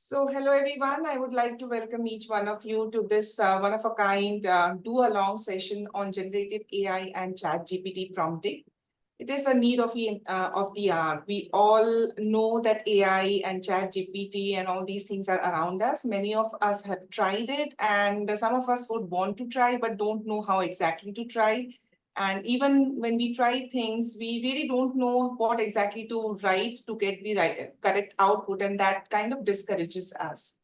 So hello everyone, I would like to welcome each one of you to this one-of-a-kind do-along session on generative AI and ChatGPT prompting. It is a need of the hour. We all know that AI and ChatGPT and all these things are around us. Many of us have tried it, and some of us would want to try but don't know how exactly to try. And even when we try things, we really don't know what exactly to write to get the correct output, and that kind of discourages us.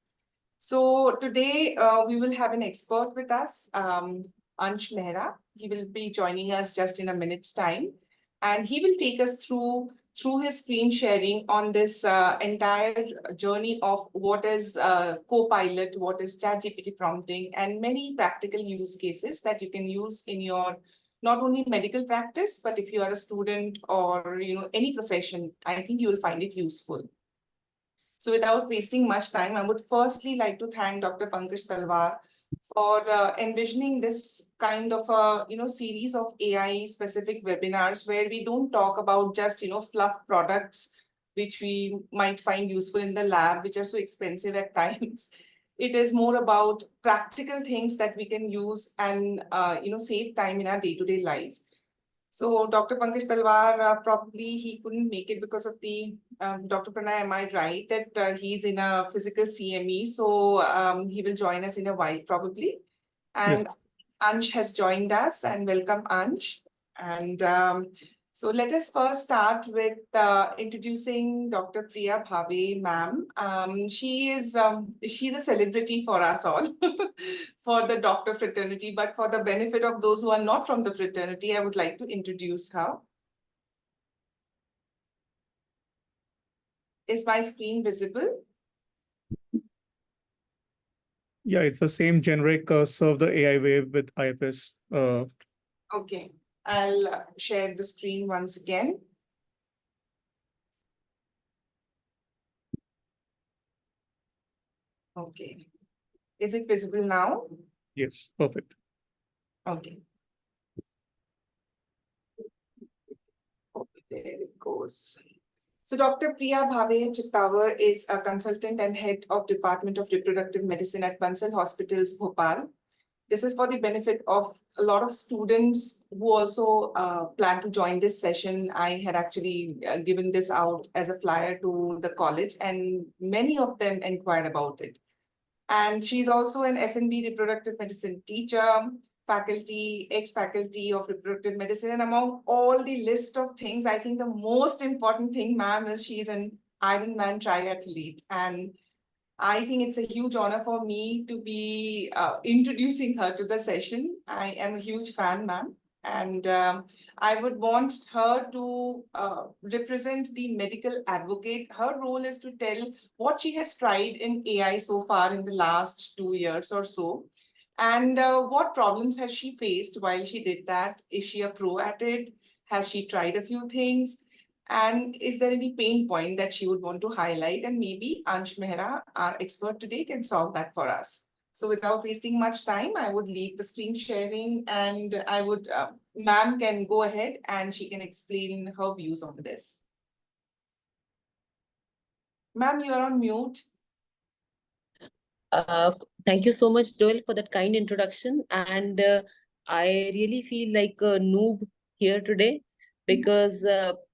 So today we will have an expert with us, Ansh Mehra. He will be joining us just in a minute's time, and he will take us through his screen sharing on this entire journey of what is Copilot, what is ChatGPT prompting, and many practical use cases that you can use in your not only medical practice, but if you are a student or any profession, I think you will find it useful. So without wasting much time, I would firstly like to thank Dr. Pankaj Talwar for envisioning this kind of a series of AI specific webinars where we don't talk about just fluff products which we might find useful in the lab, which are so expensive at times. It is more about practical things that we can use and save time in our day-to-day lives. So Dr. Pankaj Talwar, probably he couldn't make it because of the, Dr. Pranay, am I right that he's in a physical CME? So he will join us in a while probably. And yes. Ansh has joined us, and welcome Ansh. And so let us first start with introducing Dr. Priya Bhave, ma'am. She's a celebrity for us all, for the doctor fraternity, but for the benefit of those who are not from the fraternity, I would like to introduce her. Is my screen visible? Yeah, it's the same generic serve the AI wave with IFS. Okay, I'll share the screen once again. Okay. Is it visible now? Yes, perfect. Okay. There it goes. So Dr. Priya Bhave Chittawar is a consultant and head of Department of Reproductive Medicine at Bansal Hospitals, Bhopal. This is for the benefit of a lot of students who also plan to join this session. I had actually given this out as a flyer to the college, and many of them inquired about it. And she's also an F&B reproductive medicine teacher, faculty, ex-faculty of reproductive medicine. And among all the list of things, I think the most important thing, ma'am, is she's an Ironman triathlete. And I think it's a huge honor for me to be introducing her to the session. I am a huge fan, ma'am. And I would want her to represent the medical advocate. Her role is to tell what she has tried in AI so far in the last 2 years or so. And what problems has she faced while she did that? Is she a pro at it? Has she tried a few things? And is there any pain point that she would want to highlight? And maybe Ansh Mehra, our expert today, can solve that for us. So without wasting much time, I would leave the screen sharing, and I would, ma'am can go ahead and she can explain her views on this. Ma'am, you are on mute. Thank you so much, Joel, for that kind introduction. And I really feel like a noob here today because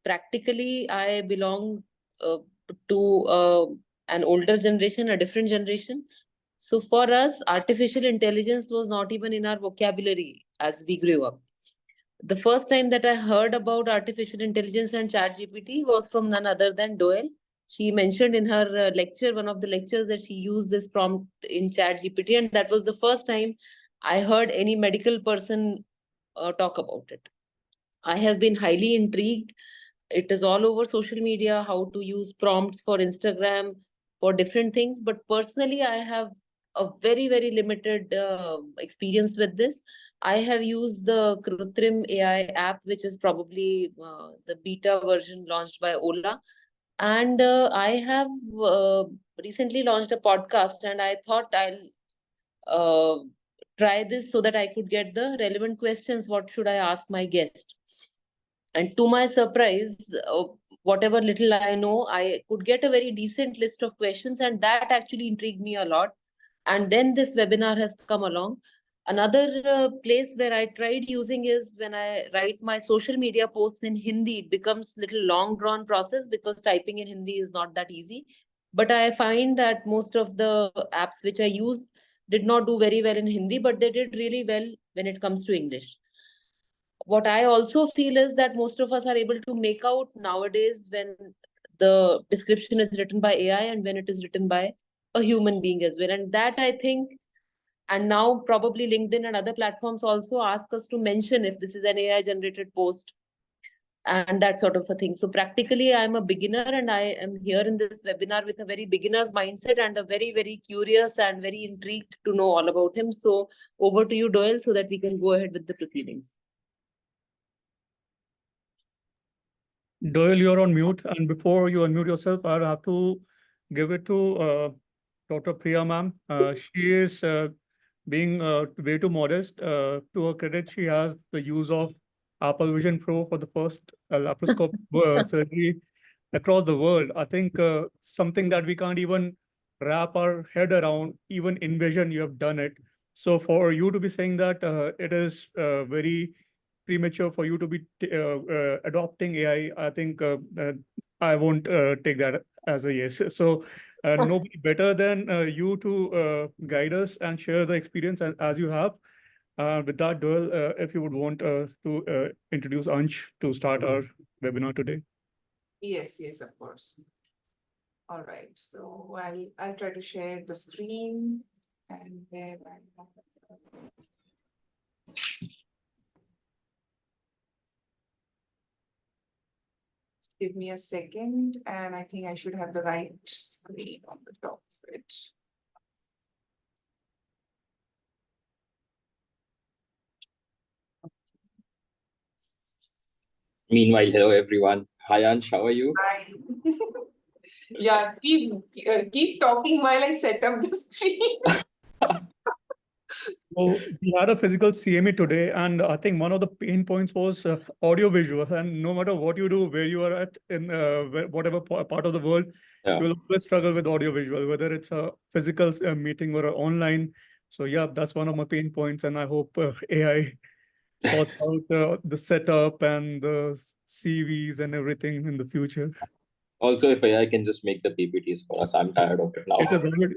practically I belong to an older generation, a different generation. So for us, artificial intelligence was not even in our vocabulary as we grew up. The first time that I heard about artificial intelligence and ChatGPT was from none other than Doyle. She mentioned in her lecture, one of the lectures, that she used this prompt in ChatGPT, and that was the first time I heard any medical person talk about it. I have been highly intrigued. It is all over social media, how to use prompts for Instagram, for different things. But personally, I have a very, very limited experience with this. I have used the Krutrim AI app, which is probably the beta version launched by Ola. And I have recently launched a podcast, and I thought I'll try this so that I could get the relevant questions. What should I ask my guest? And to my surprise, whatever little I know, I could get a very decent list of questions, and that actually intrigued me a lot. And then this webinar has come along. Another place where I tried using is when I write my social media posts in Hindi. It becomes little long drawn process because typing in Hindi is not that easy. But I find that most of the apps which I used did not do very well in Hindi, but they did really well when it comes to English. What I also feel is that most of us are able to make out nowadays when the description is written by AI and when it is written by a human being as well. And that I think, and now probably LinkedIn and other platforms also ask us to mention if this is an AI generated post and that sort of a thing. So practically, I'm a beginner and I am here in this webinar with a very beginner's mindset and a very, very curious and very intrigued to know all about him. So over to you, Doyle, so that we can go ahead with the proceedings. Doyle, you're on mute, and before you unmute yourself, I'll have to give it to Dr. Priya ma'am. She is being way too modest. To her credit, she has the use of Apple Vision Pro for the first laparoscope surgery across the world. I think something that we can't even wrap our head around, even envision you have done it. So for you to be saying that it is very premature for you to be adopting AI, I think I won't take that as a yes. So nobody better than you to guide us and share the experience as you have. With that, Doyle, if you would want to introduce Ansh to start our webinar today. Yes, yes, of course. All right, so I'll try to share the screen and then just give me a second, and I think I should have the right screen on the top of it. Meanwhile, hello everyone. Hi Ansh, how are you? Hi. Yeah, keep talking while I set up the screen. So we had a physical CME today, and I think one of the pain points was audio visual. And no matter what you do, where you are at in whatever part of the world, Yeah. you will always struggle with audio visual, whether it's a physical meeting or online. So yeah, that's one of my pain points, and I hope AI sorts out the setup and the CVs and everything in the future. Also, if AI can just make the PPTs for us, I'm tired of it now. It is already.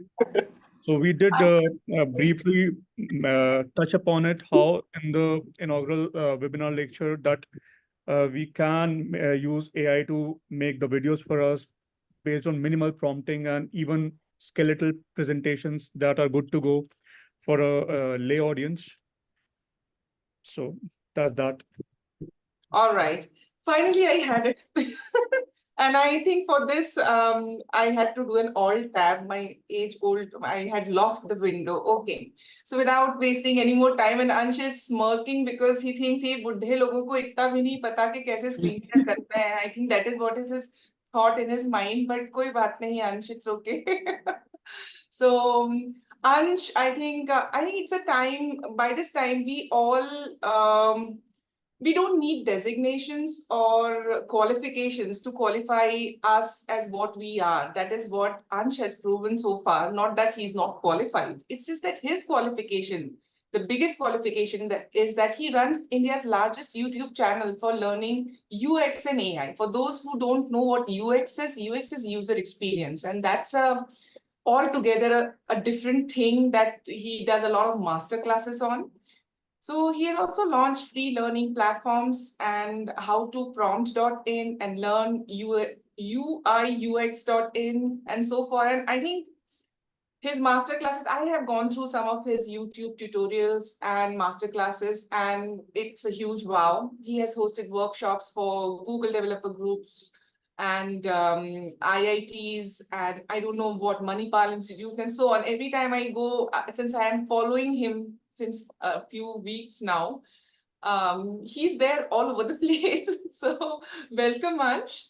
So we did briefly touch upon it, how in the inaugural webinar lecture that we can use AI to make the videos for us based on minimal prompting and even skeletal presentations that are good to go for a lay audience. So that's that. All right. Finally, I had it. And I think for this, I had to do an alt tab. My I had lost the window. Okay. So without wasting any more time, and Ansh is smirking because he thinks he बुड्ढे लोगों को इतना भी नहीं पता कि कैसे screen share करते हैं. I think that is what is his thought in his mind. But कोई बात नहीं, Ansh, it's okay. So Ansh, I think it's a time. By this time, we don't need designations or qualifications to qualify us as what we are. That is what Ansh has proven so far. Not that he's not qualified. It's just that his qualification, the biggest qualification is that he runs India's largest YouTube channel for learning UX and AI. For those who don't know what UX is user experience. And that's altogether a different thing that he does a lot of master classes on. So he has also launched free learning platforms and how to prompt.in and learn UI UX.in and so forth. And I think his masterclasses, I have gone through some of his YouTube tutorials and masterclasses, and it's a huge wow. He has hosted workshops for Google developer groups and IITs, and I don't know what, Manipal Institute and so on. Every time I go, since I am following him since a few weeks now, he's there all over the place. So welcome, Ansh.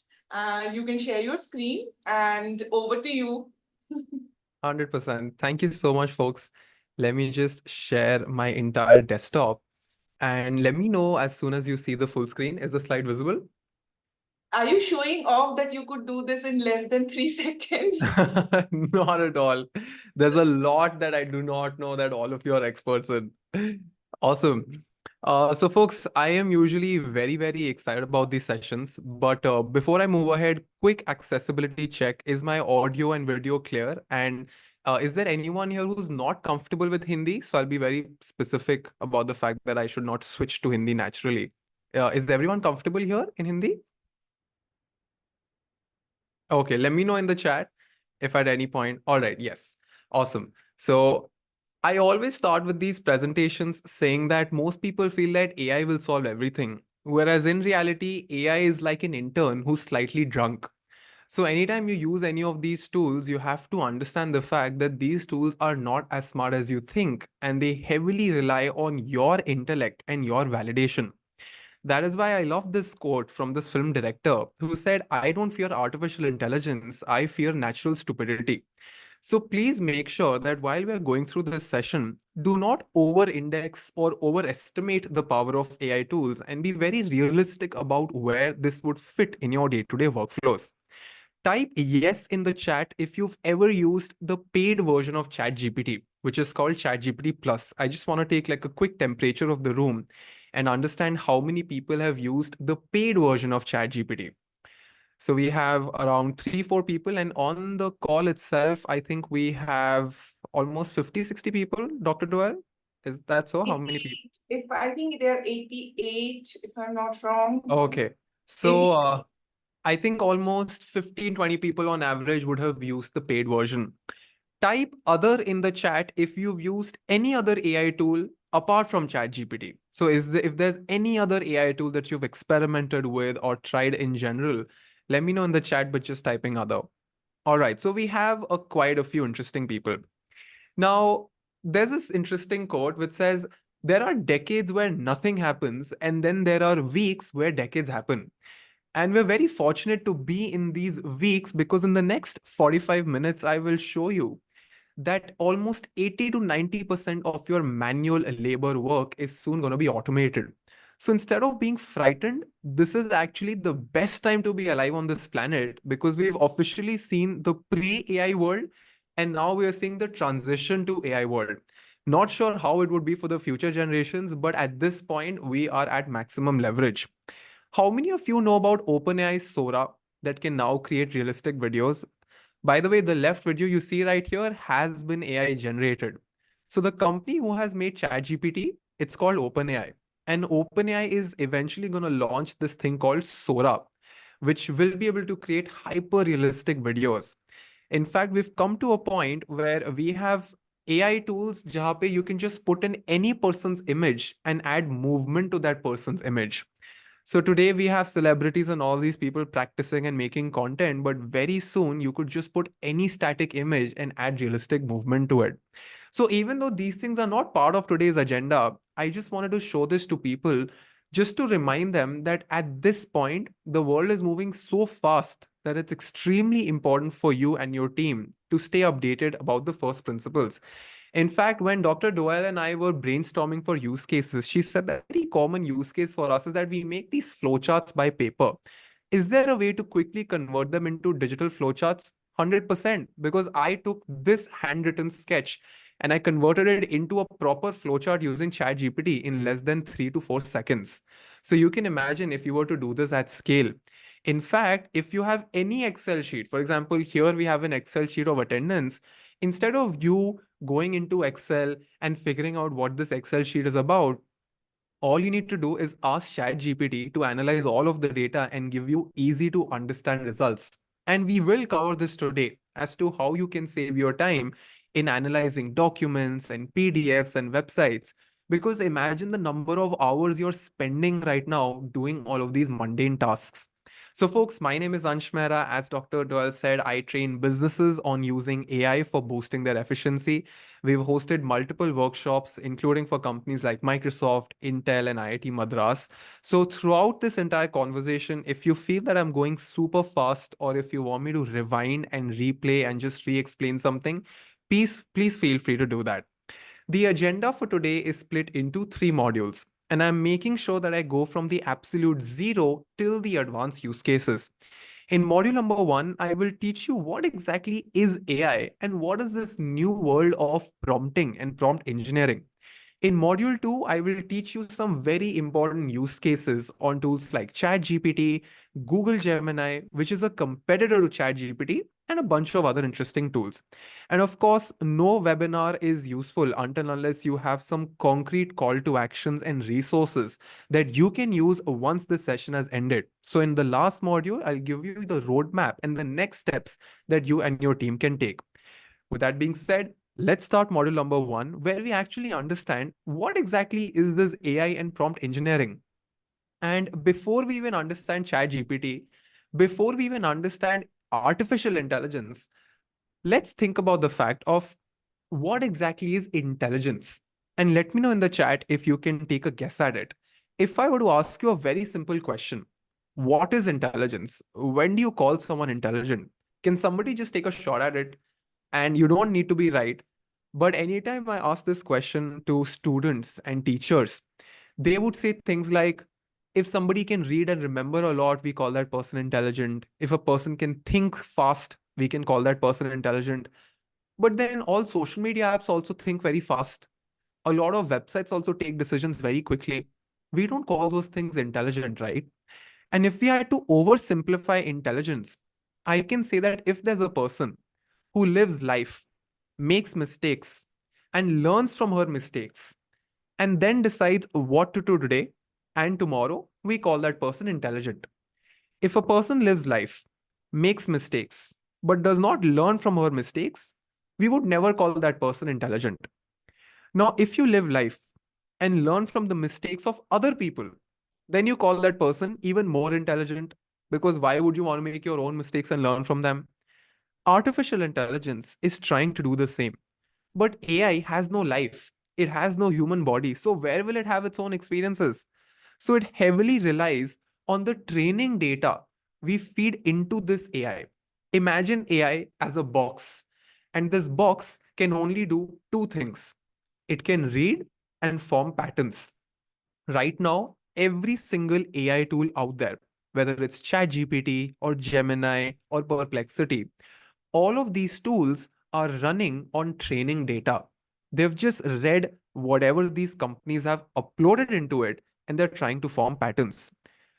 You can share your screen and over to you. 100%. Thank you so much, folks. Let me just share my entire desktop. And let me know as soon as you see the full screen. Is the slide visible? Are you showing off that you could do this in less than 3 seconds? Not at all. There's a lot that I do not know that all of you are experts in. Awesome. So folks, I am usually very, very excited about these sessions, but before I move ahead, quick accessibility check. Is my audio and video clear? And is there anyone here who's not comfortable with Hindi? So I'll be very specific about the fact that I should not switch to Hindi naturally. Is everyone comfortable here in Hindi? Okay, let me know in the chat if at any point. All right, yes. Awesome. So I always start with these presentations saying that most people feel that AI will solve everything, whereas in reality, AI is like an intern who's slightly drunk. So anytime you use any of these tools, you have to understand the fact that these tools are not as smart as you think, and they heavily rely on your intellect and your validation. That is why I love this quote from this film director who said, I don't fear artificial intelligence, I fear natural stupidity. So please make sure that while we are going through this session, do not over-index or overestimate the power of AI tools and be very realistic about where this would fit in your day-to-day workflows. Type yes in the chat if you've ever used the paid version of ChatGPT, which is called ChatGPT Plus. I just want to take like a quick temperature of the room and understand how many people have used the paid version of ChatGPT. So we have around 3, 4 people, and on the call itself, I think we have almost 50, 60 people, Dr. Doyle. Is that so? How many people? 88. If I think there are 88, if I'm not wrong. Okay. So I think almost 15, 20 people on average would have used the paid version. Type other in the chat if you've used any other AI tool apart from ChatGPT. So if there's any other AI tool that you've experimented with or tried in general, let me know in the chat, but just typing other. All right, so we have quite a few interesting people. Now, there's this interesting quote which says, there are decades where nothing happens, and then there are weeks where decades happen. And we're very fortunate to be in these weeks because in the next 45 minutes, I will show you that almost 80 to 90% of your manual labor work is soon going to be automated. So instead of being frightened, this is actually the best time to be alive on this planet because we've officially seen the pre-AI world and now we are seeing the transition to AI world. Not sure how it would be for the future generations, but at this point, we are at maximum leverage. How many of you know about OpenAI's Sora that can now create realistic videos? By the way, the left video you see right here has been AI generated. So the company who has made ChatGPT, it's called OpenAI. And OpenAI is eventually going to launch this thing called Sora, which will be able to create hyper realistic videos. In fact, we've come to a point where we have AI tools jahan pe you can just put in any person's image and add movement to that person's image. So today we have celebrities and all these people practicing and making content, but very soon you could just put any static image and add realistic movement to it. So even though these things are not part of today's agenda, I just wanted to show this to people just to remind them that at this point, the world is moving so fast that it's extremely important for you and your team to stay updated about the first principles. In fact, when Dr. Doyle and I were brainstorming for use cases, she said that a very common use case for us is that we make these flowcharts by paper. Is there a way to quickly convert them into digital flowcharts? 100%, because I took this handwritten sketch and I converted it into a proper flowchart using ChatGPT in less than 3 to 4 seconds. So you can imagine if you were to do this at scale. In fact, if you have any Excel sheet, for example, here we have an Excel sheet of attendance, instead of you going into Excel and figuring out what this Excel sheet is about, all you need to do is ask ChatGPT to analyze all of the data and give you easy to understand results. And we will cover this today as to how you can save your time in analyzing documents and PDFs and websites. Because imagine the number of hours you're spending right now doing all of these mundane tasks. So, folks, my name is Ansh Mehra. As Dr. Doyle said, I train businesses on using AI for boosting their efficiency. We've hosted multiple workshops, including for companies like Microsoft, Intel, and IIT Madras. So throughout this entire conversation, if you feel that I'm going super fast, or if you want me to rewind and replay and just re-explain something, please feel free to do that. The agenda for today is split into 3 modules. And I'm making sure that I go from the absolute zero till the advanced use cases. In module number 1, I will teach you what exactly is AI and what is this new world of prompting and prompt engineering. In module 2, I will teach you some very important use cases on tools like ChatGPT, Google Gemini, which is a competitor to ChatGPT, and a bunch of other interesting tools. And of course, no webinar is useful until unless you have some concrete call to actions and resources that you can use once the session has ended. So in the last module, I'll give you the roadmap and the next steps that you and your team can take. With that being said, let's start module number 1, where we actually understand what exactly is this AI and prompt engineering. And before we even understand ChatGPT, before we even understand artificial intelligence, let's think about the fact of what exactly is intelligence. And let me know in the chat if you can take a guess at it. If I were to ask you a very simple question, what is intelligence? When do you call someone intelligent? Can somebody just take a shot at it? And you don't need to be right. But anytime I ask this question to students and teachers, they would say things like, if somebody can read and remember a lot, we call that person intelligent. If a person can think fast, we can call that person intelligent. But then all social media apps also think very fast. A lot of websites also take decisions very quickly. We don't call those things intelligent, right? And if we had to oversimplify intelligence, I can say that if there's a person who lives life, makes mistakes, and learns from her mistakes, and then decides what to do today and tomorrow, we call that person intelligent. If a person lives life, makes mistakes, but does not learn from her mistakes, we would never call that person intelligent. Now, if you live life and learn from the mistakes of other people, then you call that person even more intelligent, because why would you want to make your own mistakes and learn from them? Artificial intelligence is trying to do the same. But AI has no life. It has no human body. So where will it have its own experiences? So it heavily relies on the training data we feed into this AI. Imagine AI as a box, and this box can only do two things. It can read and form patterns. Right now, every single AI tool out there, whether it's ChatGPT or Gemini or Perplexity, all of these tools are running on training data. They've just read whatever these companies have uploaded into it, and they're trying to form patterns.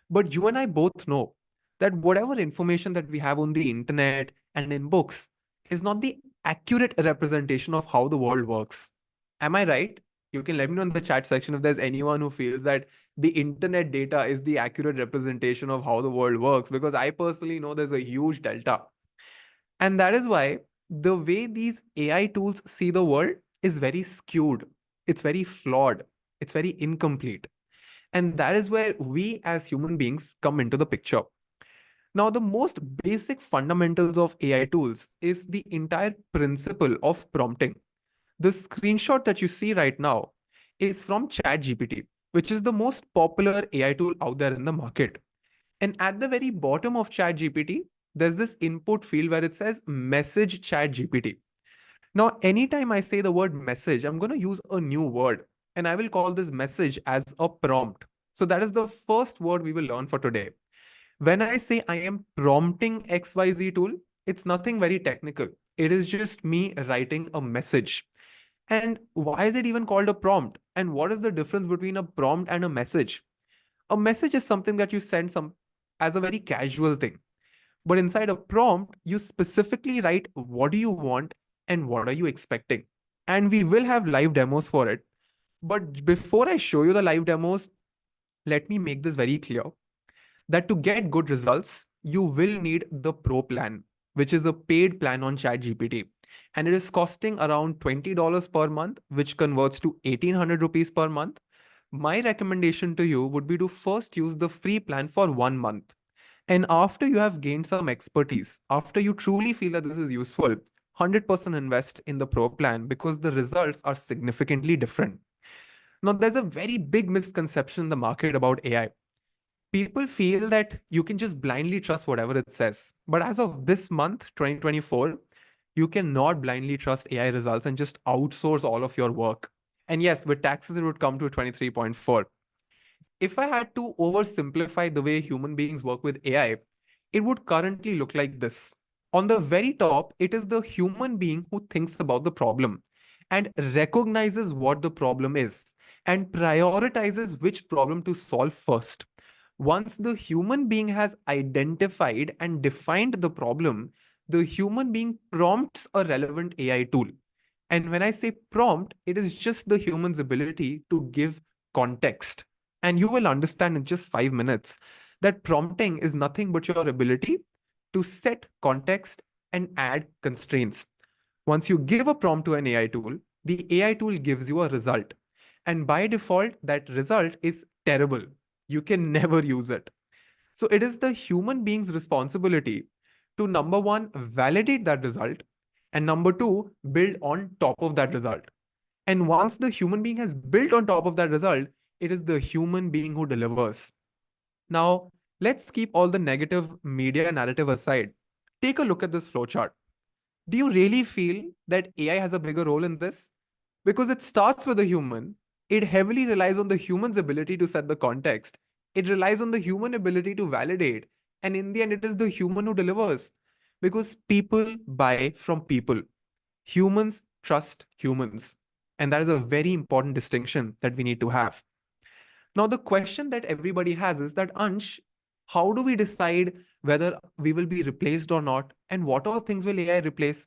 But you and I both know that whatever information that we have on the internet and in books is not the accurate representation of how the world works. Am I right? You can let me know in the chat section if there's anyone who feels that the internet data is the accurate representation of how the world works, because I personally know there's a huge delta. And that is why the way these AI tools see the world is very skewed. It's very flawed. It's very incomplete. And that is where we as human beings come into the picture. Now, the most basic fundamentals of AI tools is the entire principle of prompting. The screenshot that you see right now is from ChatGPT, which is the most popular AI tool out there in the market. And at the very bottom of ChatGPT, there's this input field where it says message ChatGPT. Now, anytime I say the word message, I'm going to use a new word, and I will call this message as a prompt. So that is the first word we will learn for today. When I say I am prompting XYZ tool, it's nothing very technical. It is just me writing a message. And why is it even called a prompt? And what is the difference between a prompt and a message? A message is something that you send some as a very casual thing. But inside a prompt, you specifically write what do you want and what are you expecting. And we will have live demos for it. But before I show you the live demos, let me make this very clear that to get good results, you will need the Pro plan, which is a paid plan on ChatGPT. And it is costing around $20 per month, which converts to 1800 rupees per month. My recommendation to you would be to first use the free plan for 1 month. And after you have gained some expertise, after you truly feel that this is useful, 100% invest in the Pro plan, because the results are significantly different. Now, there's a very big misconception in the market about AI. People feel that you can just blindly trust whatever it says. But as of this month, 2024, you cannot blindly trust AI results and just outsource all of your work. And yes, with taxes, it would come to 23.4. If I had to oversimplify the way human beings work with AI, it would currently look like this. On the very top, it is the human being who thinks about the problem and recognizes what the problem is and prioritizes which problem to solve first. Once the human being has identified and defined the problem, the human being prompts a relevant AI tool. And when I say prompt, it is just the human's ability to give context. And you will understand in just 5 minutes that prompting is nothing but your ability to set context and add constraints. Once you give a prompt to an AI tool, the AI tool gives you a result. And by default, that result is terrible. You can never use it. So it is the human being's responsibility to number one, validate that result, and number two, build on top of that result. And once the human being has built on top of that result, it is the human being who delivers. Now, let's keep all the negative media narrative aside. Take a look at this flowchart. Do you really feel that AI has a bigger role in this? Because it starts with a human, it heavily relies on the human's ability to set the context, it relies on the human ability to validate, and in the end, it is the human who delivers. Because people buy from people, humans trust humans. And that is a very important distinction that we need to have. Now, the question that everybody has is that, Ansh, how do we decide whether we will be replaced or not? And what all things will AI replace?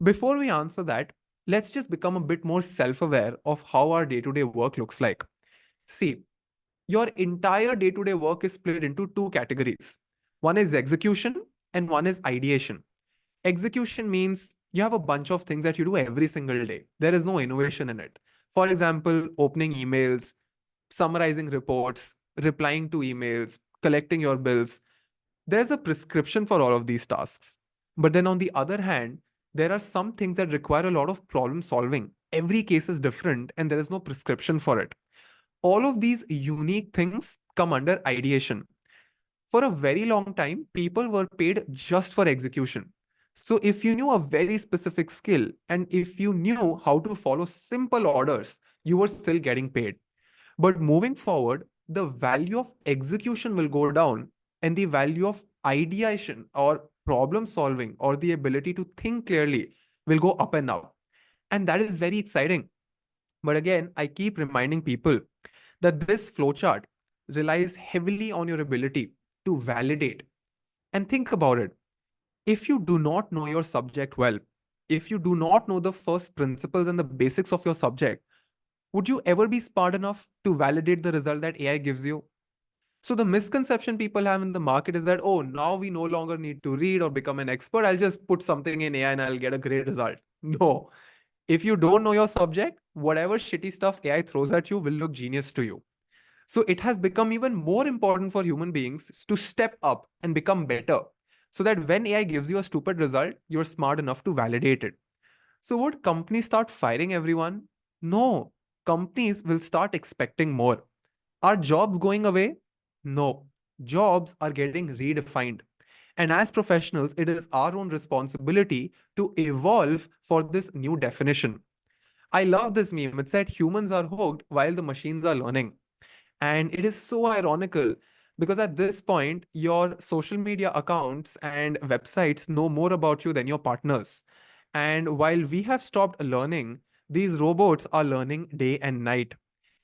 Before we answer that, let's just become a bit more self aware of how our day to day work looks like. See, your entire day to day work is split into two categories, one is execution and one is ideation. Execution means you have a bunch of things that you do every single day, there is no innovation in it. For example, opening emails, summarizing reports, replying to emails, collecting your bills. There's a prescription for all of these tasks. But then on the other hand, there are some things that require a lot of problem solving. Every case is different and there is no prescription for it. All of these unique things come under ideation. For a very long time, people were paid just for execution. So if you knew a very specific skill and if you knew how to follow simple orders, you were still getting paid. But moving forward, the value of execution will go down and the value of ideation or problem solving or the ability to think clearly will go up and up. And that is very exciting. But again, I keep reminding people that this flowchart relies heavily on your ability to validate. And think about it. If you do not know your subject well, if you do not know the first principles and the basics of your subject, would you ever be smart enough to validate the result that AI gives you? So the misconception people have in the market is that, oh, now we no longer need to read or become an expert. I'll just put something in AI and I'll get a great result. No. If you don't know your subject, whatever shitty stuff AI throws at you will look genius to you. So it has become even more important for human beings to step up and become better so that when AI gives you a stupid result, you're smart enough to validate it. So would companies start firing everyone? No. Companies will start expecting more. Are jobs going away? No. Jobs are getting redefined. And as professionals, it is our own responsibility to evolve for this new definition. I love this meme. It said humans are hooked while the machines are learning. And it is so ironical because at this point, your social media accounts and websites know more about you than your partners. And while we have stopped learning, these robots are learning day and night.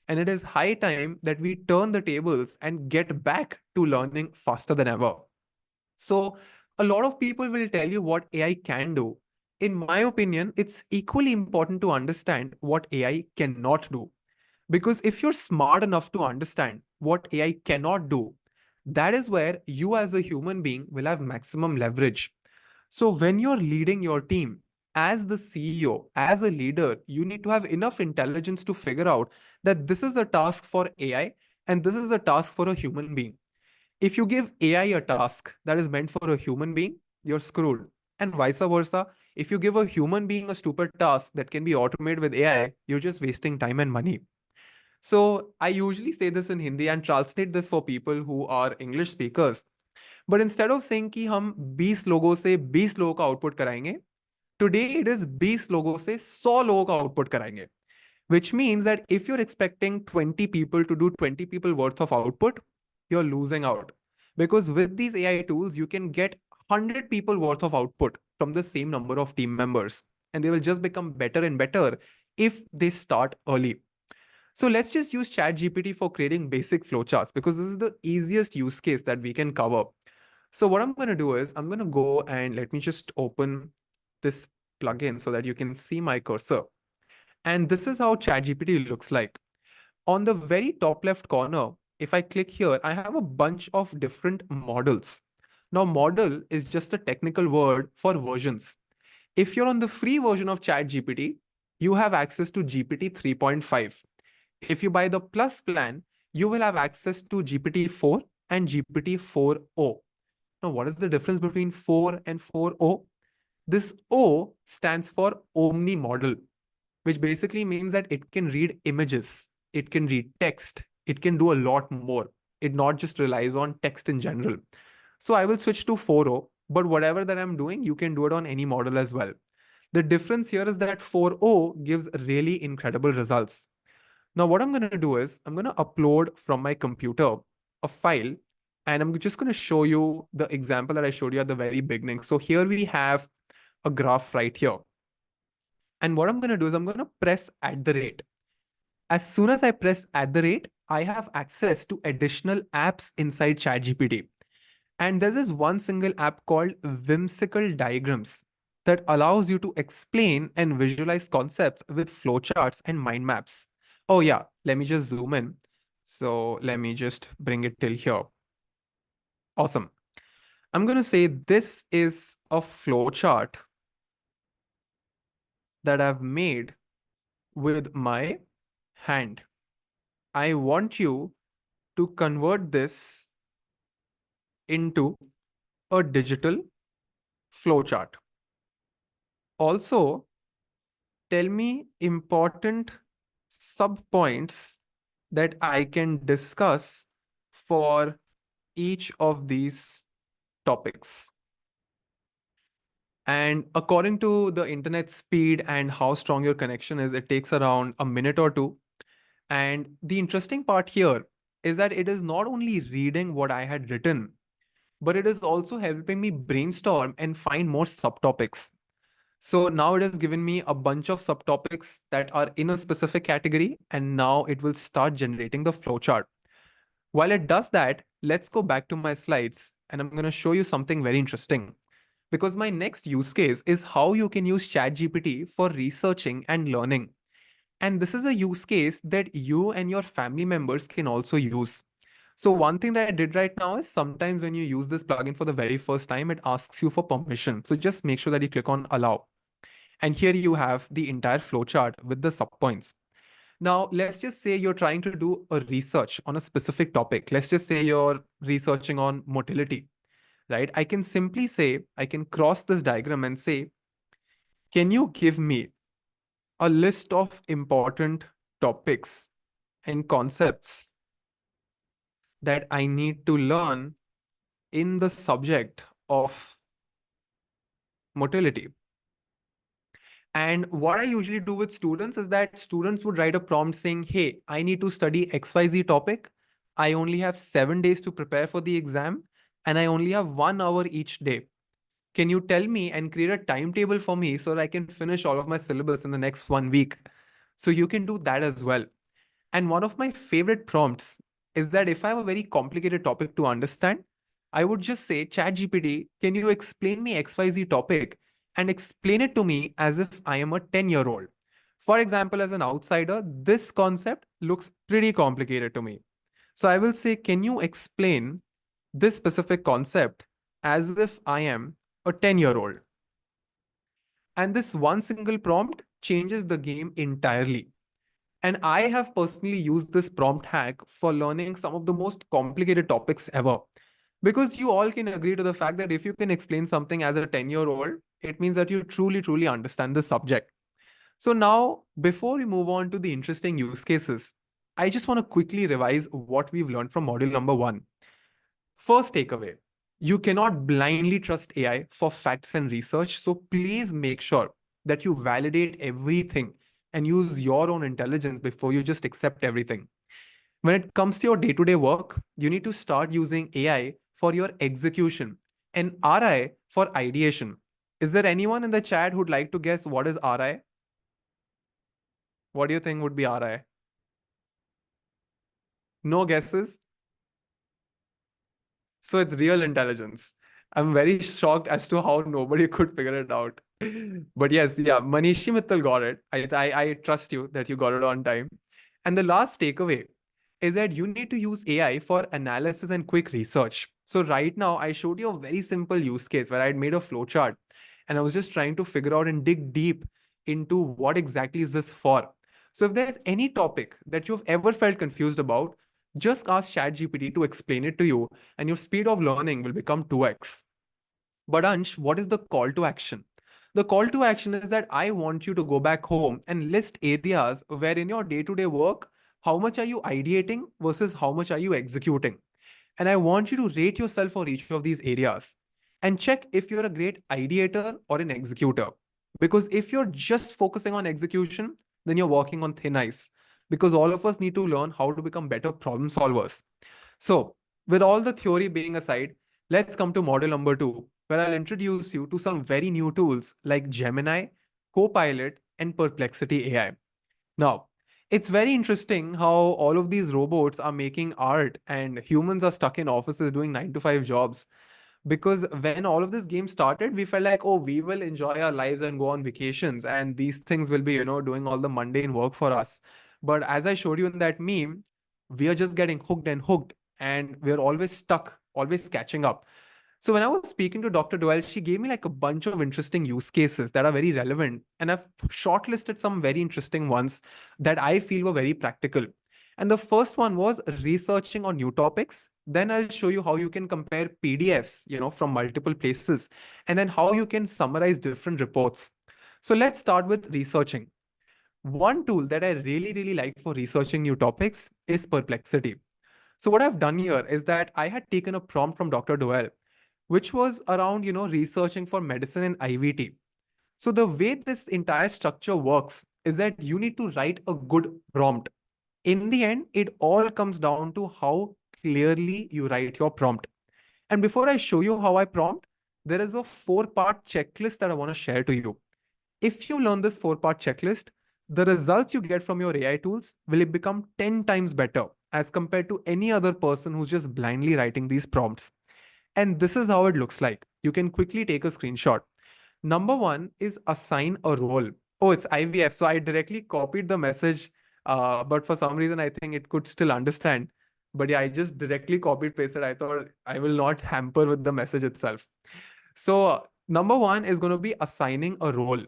And it is high time that we turn the tables and get back to learning faster than ever. So, a lot of people will tell you what AI can do. In my opinion, it's equally important to understand what AI cannot do. Because if you're smart enough to understand what AI cannot do, that is where you as a human being will have maximum leverage. So when you're leading your team as the CEO, as a leader, you need to have enough intelligence to figure out that this is a task for AI and this is a task for a human being. If you give AI a task that is meant for a human being, you're screwed. And vice versa, if you give a human being a stupid task that can be automated with AI, you're just wasting time and money. So I usually say this in Hindi and translate this for people who are English speakers. But instead of saying कि हम 20 लोगों से 20 लोगों का output कराएंगे, today it is 20 लोगों से 100 लोगों का आउटपुट कराएंगे. which means that if you're expecting 20 people to do 20 people worth of output, you're losing out. Because with these AI tools, you can get 100 people worth of output from the same number of team members, and they will just become better and better if they start early. So let's just use ChatGPT for creating basic flowcharts, because this is the easiest use case that we can cover. So what I'm going to do is I'm going to go and let me just open this plugin so that you can see my cursor. And this is how ChatGPT looks like. On the very top left corner, if I click here, I have a bunch of different models. Now, model is just a technical word for versions. If you're on the free version of ChatGPT, you have access to GPT 3.5. If you buy the Plus plan, you will have access to GPT-4 and GPT-4o. Now, what is the difference between 4 and 4o? This O stands for Omni model, which basically means that it can read images, it can read text, it can do a lot more. It not just relies on text in general. So I will switch to 4o, but whatever that I'm doing, you can do it on any model as well. The difference here is that 4o gives really incredible results. Now, what I'm going to do is I'm going to upload from my computer a file, and I'm just going to show you the example that I showed you at the very beginning. So here we have a graph right here. And what I'm going to do is I'm going to press @ As soon as I press @, I have access to additional apps inside ChatGPT. And there's this one single app called Whimsical Diagrams that allows you to explain and visualize concepts with flowcharts and mind maps. Oh yeah, let me just zoom in. So let me just bring it till here. Awesome. I'm going to say this is a flowchart that I've made with my hand. I want you to convert this into a digital flowchart. Also, tell me important subpoints that I can discuss for each of these topics. And according to the internet speed and how strong your connection is, it takes around a minute or two. And the interesting part here is that it is not only reading what I had written, but it is also helping me brainstorm and find more subtopics. So now it has given me a bunch of subtopics that are in a specific category, and now it will start generating the flowchart. While it does that, let's go back to my slides, and I'm going to show you something very interesting. Because my next use case is how you can use ChatGPT for researching and learning. And this is a use case that you and your family members can also use. So one thing that I did right now is sometimes when you use this plugin for the very first time, it asks you for permission. So just make sure that you click on allow. And here you have the entire flowchart with the subpoints. Now, let's just say you're trying to do a research on a specific topic. Let's just say you're researching on motility, right? I can simply say, I can cross this diagram and say, can you give me a list of important topics and concepts that I need to learn in the subject of motility? And what I usually do with students is that students would write a prompt saying, hey, I need to study XYZ topic. I only have 7 days to prepare for the exam, and I only have 1 hour each day. Can you tell me and create a timetable for me so that I can finish all of my syllabus in the next 1 week? So you can do that as well. And one of my favorite prompts is that if I have a very complicated topic to understand, I would just say, ChatGPT, can you explain me XYZ topic and explain it to me as if I am a 10-year-old? For example, as an outsider, this concept looks pretty complicated to me. So I will say, can you explain this specific concept as if I am a 10-year-old? And this one single prompt changes the game entirely. And I have personally used this prompt hack for learning some of the most complicated topics ever. Because you all can agree to the fact that if you can explain something as a 10-year-old, it means that you truly, truly understand the subject. So now, before we move on to the interesting use cases, I just want to quickly revise what we've learned from module number 1. First takeaway, you cannot blindly trust AI for facts and research. So please make sure that you validate everything and use your own intelligence before you just accept everything. When it comes to your day-to-day work, you need to start using AI for your execution and RI for ideation. Is there anyone in the chat who'd like to guess what is RI? What do you think would be RI? No guesses? So it's real intelligence. I'm very shocked as to how nobody could figure it out. But yes, yeah, Manishi Mittal got it. I trust you that you got it on time. And the last takeaway is that you need to use AI for analysis and quick research. So right now, I showed you a very simple use case where I had made a flowchart and I was just trying to figure out and dig deep into what exactly is this for. So if there's any topic that you've ever felt confused about, just ask ChatGPT to explain it to you and your speed of learning will become 2x. But Ansh, what is the call to action? The call to action is that I want you to go back home and list areas where in your day-to-day work, how much are you ideating versus how much are you executing? And I want you to rate yourself for each of these areas and check if you're a great ideator or an executor. Because if you're just focusing on execution, then you're walking on thin ice. Because all of us need to learn how to become better problem solvers. So, with all the theory being aside, let's come to model number 2, where I'll introduce you to some very new tools like Gemini, Copilot, and Perplexity AI. Now, it's very interesting how all of these robots are making art and humans are stuck in offices doing 9 to 5 jobs. Because when all of this game started, we felt like, oh, we will enjoy our lives and go on vacations, and these things will be, doing all the mundane work for us. But as I showed you in that meme, we are just getting hooked and hooked, and we're always stuck, always catching up. So when I was speaking to Dr. Doyle, she gave me like a bunch of interesting use cases that are very relevant. And I've shortlisted some very interesting ones that I feel were very practical. And the first one was researching on new topics. Then I'll show you how you can compare PDFs, from multiple places, and then how you can summarize different reports. So let's start with researching. One tool that I really, really like for researching new topics is Perplexity. So what I've done here is that I had taken a prompt from Dr. Doyle, which was around, researching for medicine and IVT. So the way this entire structure works is that you need to write a good prompt. In the end, it all comes down to how clearly you write your prompt. And before I show you how I prompt, there is a 4-part checklist that I want to share to you. If you learn this 4-part checklist, the results you get from your AI tools will become 10 times better as compared to any other person who's just blindly writing these prompts. And this is how it looks like. You can quickly take a screenshot. Number 1 is assign a role. Oh, it's IVF. So I directly copied the message, but for some reason, I think it could still understand. But yeah, I just directly copied pasted. I thought I will not hamper with the message itself. So number 1 is going to be assigning a role.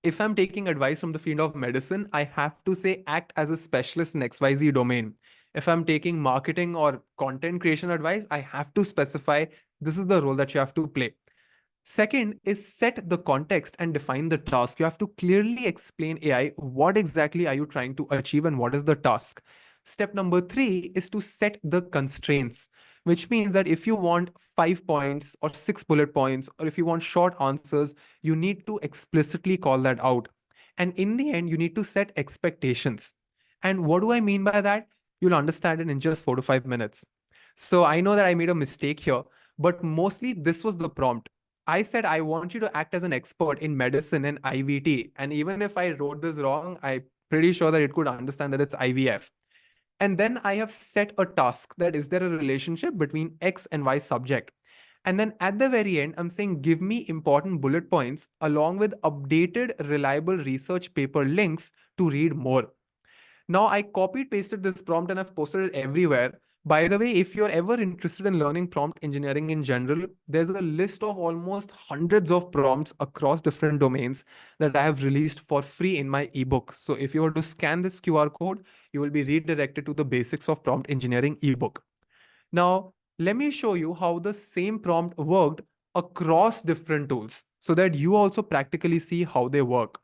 If I'm taking advice from the field of medicine, I have to say act as a specialist in XYZ domain. If I'm taking marketing or content creation advice, I have to specify this is the role that you have to play. Second is set the context and define the task. You have to clearly explain AI what exactly are you trying to achieve and what is the task. Step number 3 is to set the constraints, which means that if you want 5 points or 6 bullet points, or if you want short answers, you need to explicitly call that out. And in the end, you need to set expectations. And what do I mean by that? You'll understand it in just 4 to 5 minutes. So I know that I made a mistake here, but mostly this was the prompt. I said, I want you to act as an expert in medicine and IVT. And even if I wrote this wrong, I'm pretty sure that it could understand that it's IVF. And then I have set a task that is there a relationship between X and Y subject. And then at the very end, I'm saying, give me important bullet points along with updated, reliable research paper links to read more. Now I copied pasted this prompt and I've posted it everywhere. By the way, if you're ever interested in learning prompt engineering in general, there's a list of almost hundreds of prompts across different domains that I have released for free in my ebook. So if you were to scan this QR code, you will be redirected to the basics of prompt engineering ebook. Now, let me show you how the same prompt worked across different tools so that you also practically see how they work.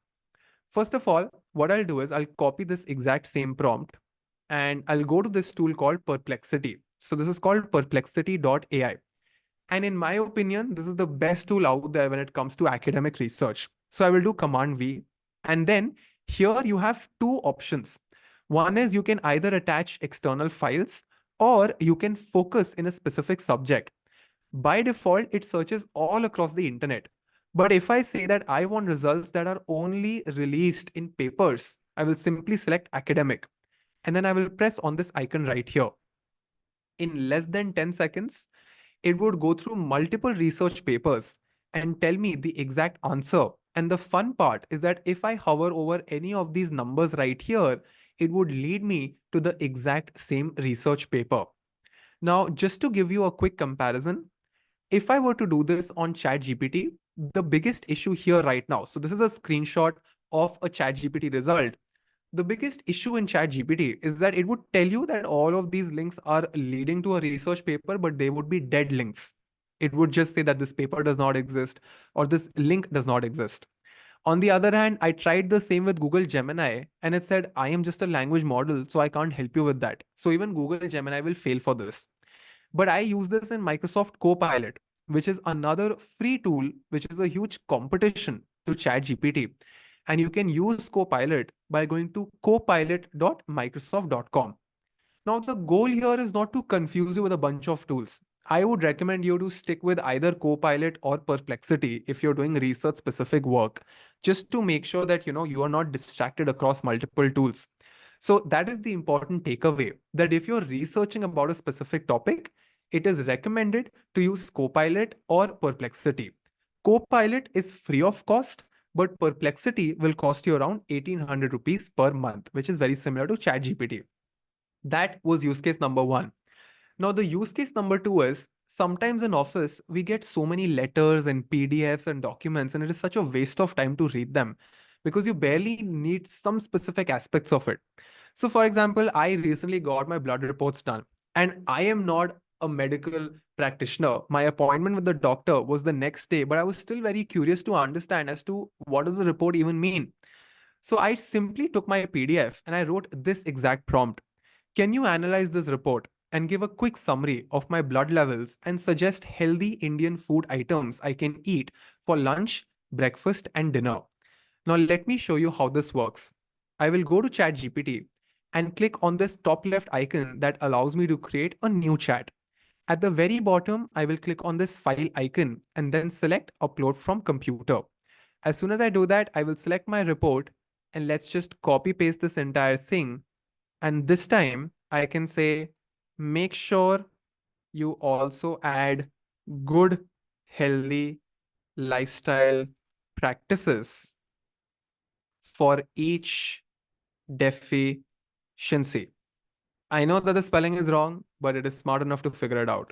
First of all, what I'll do is I'll copy this exact same prompt and I'll go to this tool called Perplexity. So this is called perplexity.ai. And in my opinion, this is the best tool out there when it comes to academic research. So I will do Command V. And then Here you have two options. One is you can either attach external files or you can focus in a specific subject. By default, it searches all across the internet. But if I say that I want results that are only released in papers, I will simply select academic. And then I will press on this icon right here. In less than 10 seconds, it would go through multiple research papers and tell me the exact answer. And the fun part is that if I hover over any of these numbers right here, it would lead me to the exact same research paper. Now, just to give you a quick comparison, if I were to do this on ChatGPT, the biggest issue here right now, so this is a screenshot of a ChatGPT result. The biggest issue in ChatGPT is that it would tell you that all of these links are leading to a research paper, but they would be dead links. It would just say that this paper does not exist or this link does not exist. On the other hand, I tried the same with Google Gemini and it said, I am just a language model, so I can't help you with that. So even Google Gemini will fail for this. But I use this in Microsoft Copilot, which is another free tool, which is a huge competition to ChatGPT. And you can use Copilot by going to copilot.microsoft.com. Now, the goal here is not to confuse you with a bunch of tools. I would recommend you to stick with either Copilot or Perplexity if you're doing research specific work, just to make sure that you are not distracted across multiple tools. So that is the important takeaway, that if you're researching about a specific topic, it is recommended to use Copilot or Perplexity. Copilot is free of cost, but Perplexity will cost you around 1800 rupees per month, which is very similar to ChatGPT. That was use case number one. Now, the use case number two is sometimes in office, we get so many letters and PDFs and documents, and it is such a waste of time to read them because you barely need some specific aspects of it. So, for example, I recently got my blood reports done, and I am not a medical practitioner. My appointment with the doctor was the next day, but I was still very curious to understand as to what does the report even mean. So I simply took my PDF and I wrote this exact prompt. Can you analyze this report and give a quick summary of my blood levels and suggest healthy Indian food items I can eat for lunch, breakfast, and dinner? Now, let me show you how this works. I will go to ChatGPT and click on this top left icon that allows me to create a new chat. At the very bottom, I will click on this file icon and then select upload from computer. As soon as I do that, I will select my report and let's just copy paste this entire thing. And this time I can say, make sure you also add good, healthy lifestyle practices for each deficiency. I know that the spelling is wrong, but it is smart enough to figure it out.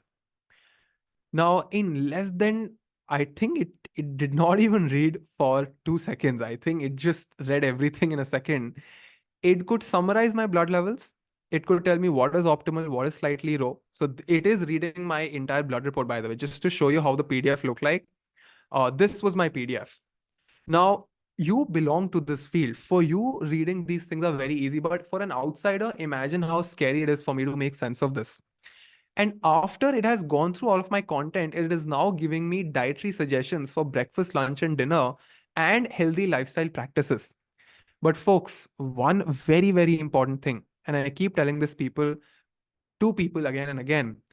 Now, in less than, I think it did not even read for 2 seconds. I think it just read everything in a second. It could summarize my blood levels. It could tell me what is optimal, what is slightly low. So it is reading my entire blood report, by the way, just to show you how the PDF looked like. This was my PDF. Now, you belong to this field. For you, reading these things are very easy. But for an outsider, imagine how scary it is for me to make sense of this. And after it has gone through all of my content, it is now giving me dietary suggestions for breakfast, lunch, and dinner and healthy lifestyle practices. But folks, one very, very important thing, and I keep telling this to people again and again,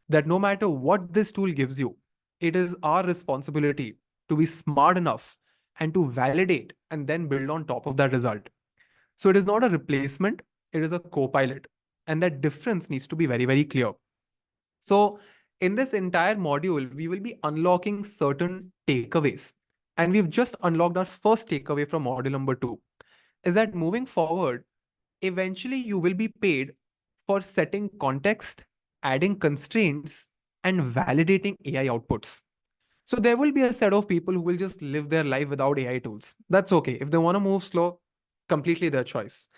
that no matter what this tool gives you, it is our responsibility to be smart enough and to validate and then build on top of that result. So it is not a replacement, it is a co-pilot. And that difference needs to be very, very clear. So in this entire module, we will be unlocking certain takeaways. And we've just unlocked our first takeaway from module number 2, is that moving forward, eventually you will be paid for setting context, adding constraints, and validating AI outputs. So there will be a set of people who will just live their life without AI tools. That's okay. If they want to move slow, completely their choice.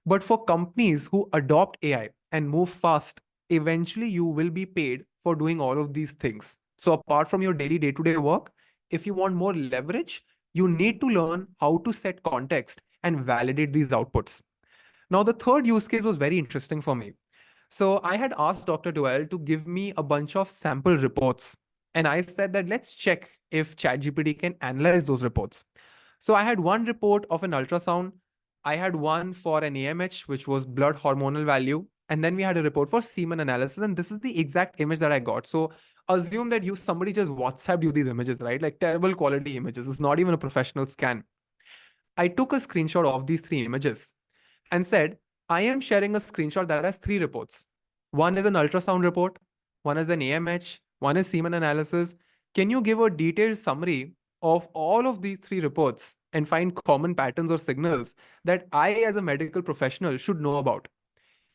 But for companies who adopt AI and move fast, eventually you will be paid for doing all of these things. So apart from your daily day-to-day work, if you want more leverage, you need to learn how to set context and validate these outputs. Now, the third use case was very interesting for me. So I had asked Dr. Doyle to give me a bunch of sample reports. And I said that let's check if ChatGPT can analyze those reports. So I had one report of an ultrasound. I had one for an AMH, which was blood hormonal value. And then we had a report for semen analysis. And this is the exact image that I got. So assume that somebody just WhatsApped you these images, right? Like terrible quality images. It's not even a professional scan. I took a screenshot of these 3 images and said, I am sharing a screenshot that has 3 reports. One is an ultrasound report, one is an AMH, one is semen analysis. Can you give a detailed summary of all of these 3 reports and find common patterns or signals that I, as a medical professional, should know about?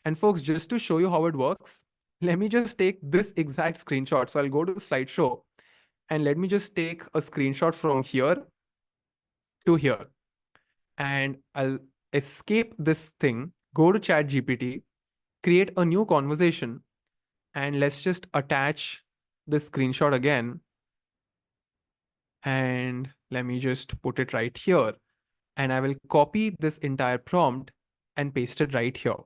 And folks, just to show you how it works, let me just take this exact screenshot. So I'll go to the slideshow and let me just take a screenshot from here to here. And I'll escape this thing, go to ChatGPT, create a new conversation, and let's just attach the screenshot again. And let me just put it right here. And I will copy this entire prompt and paste it right here.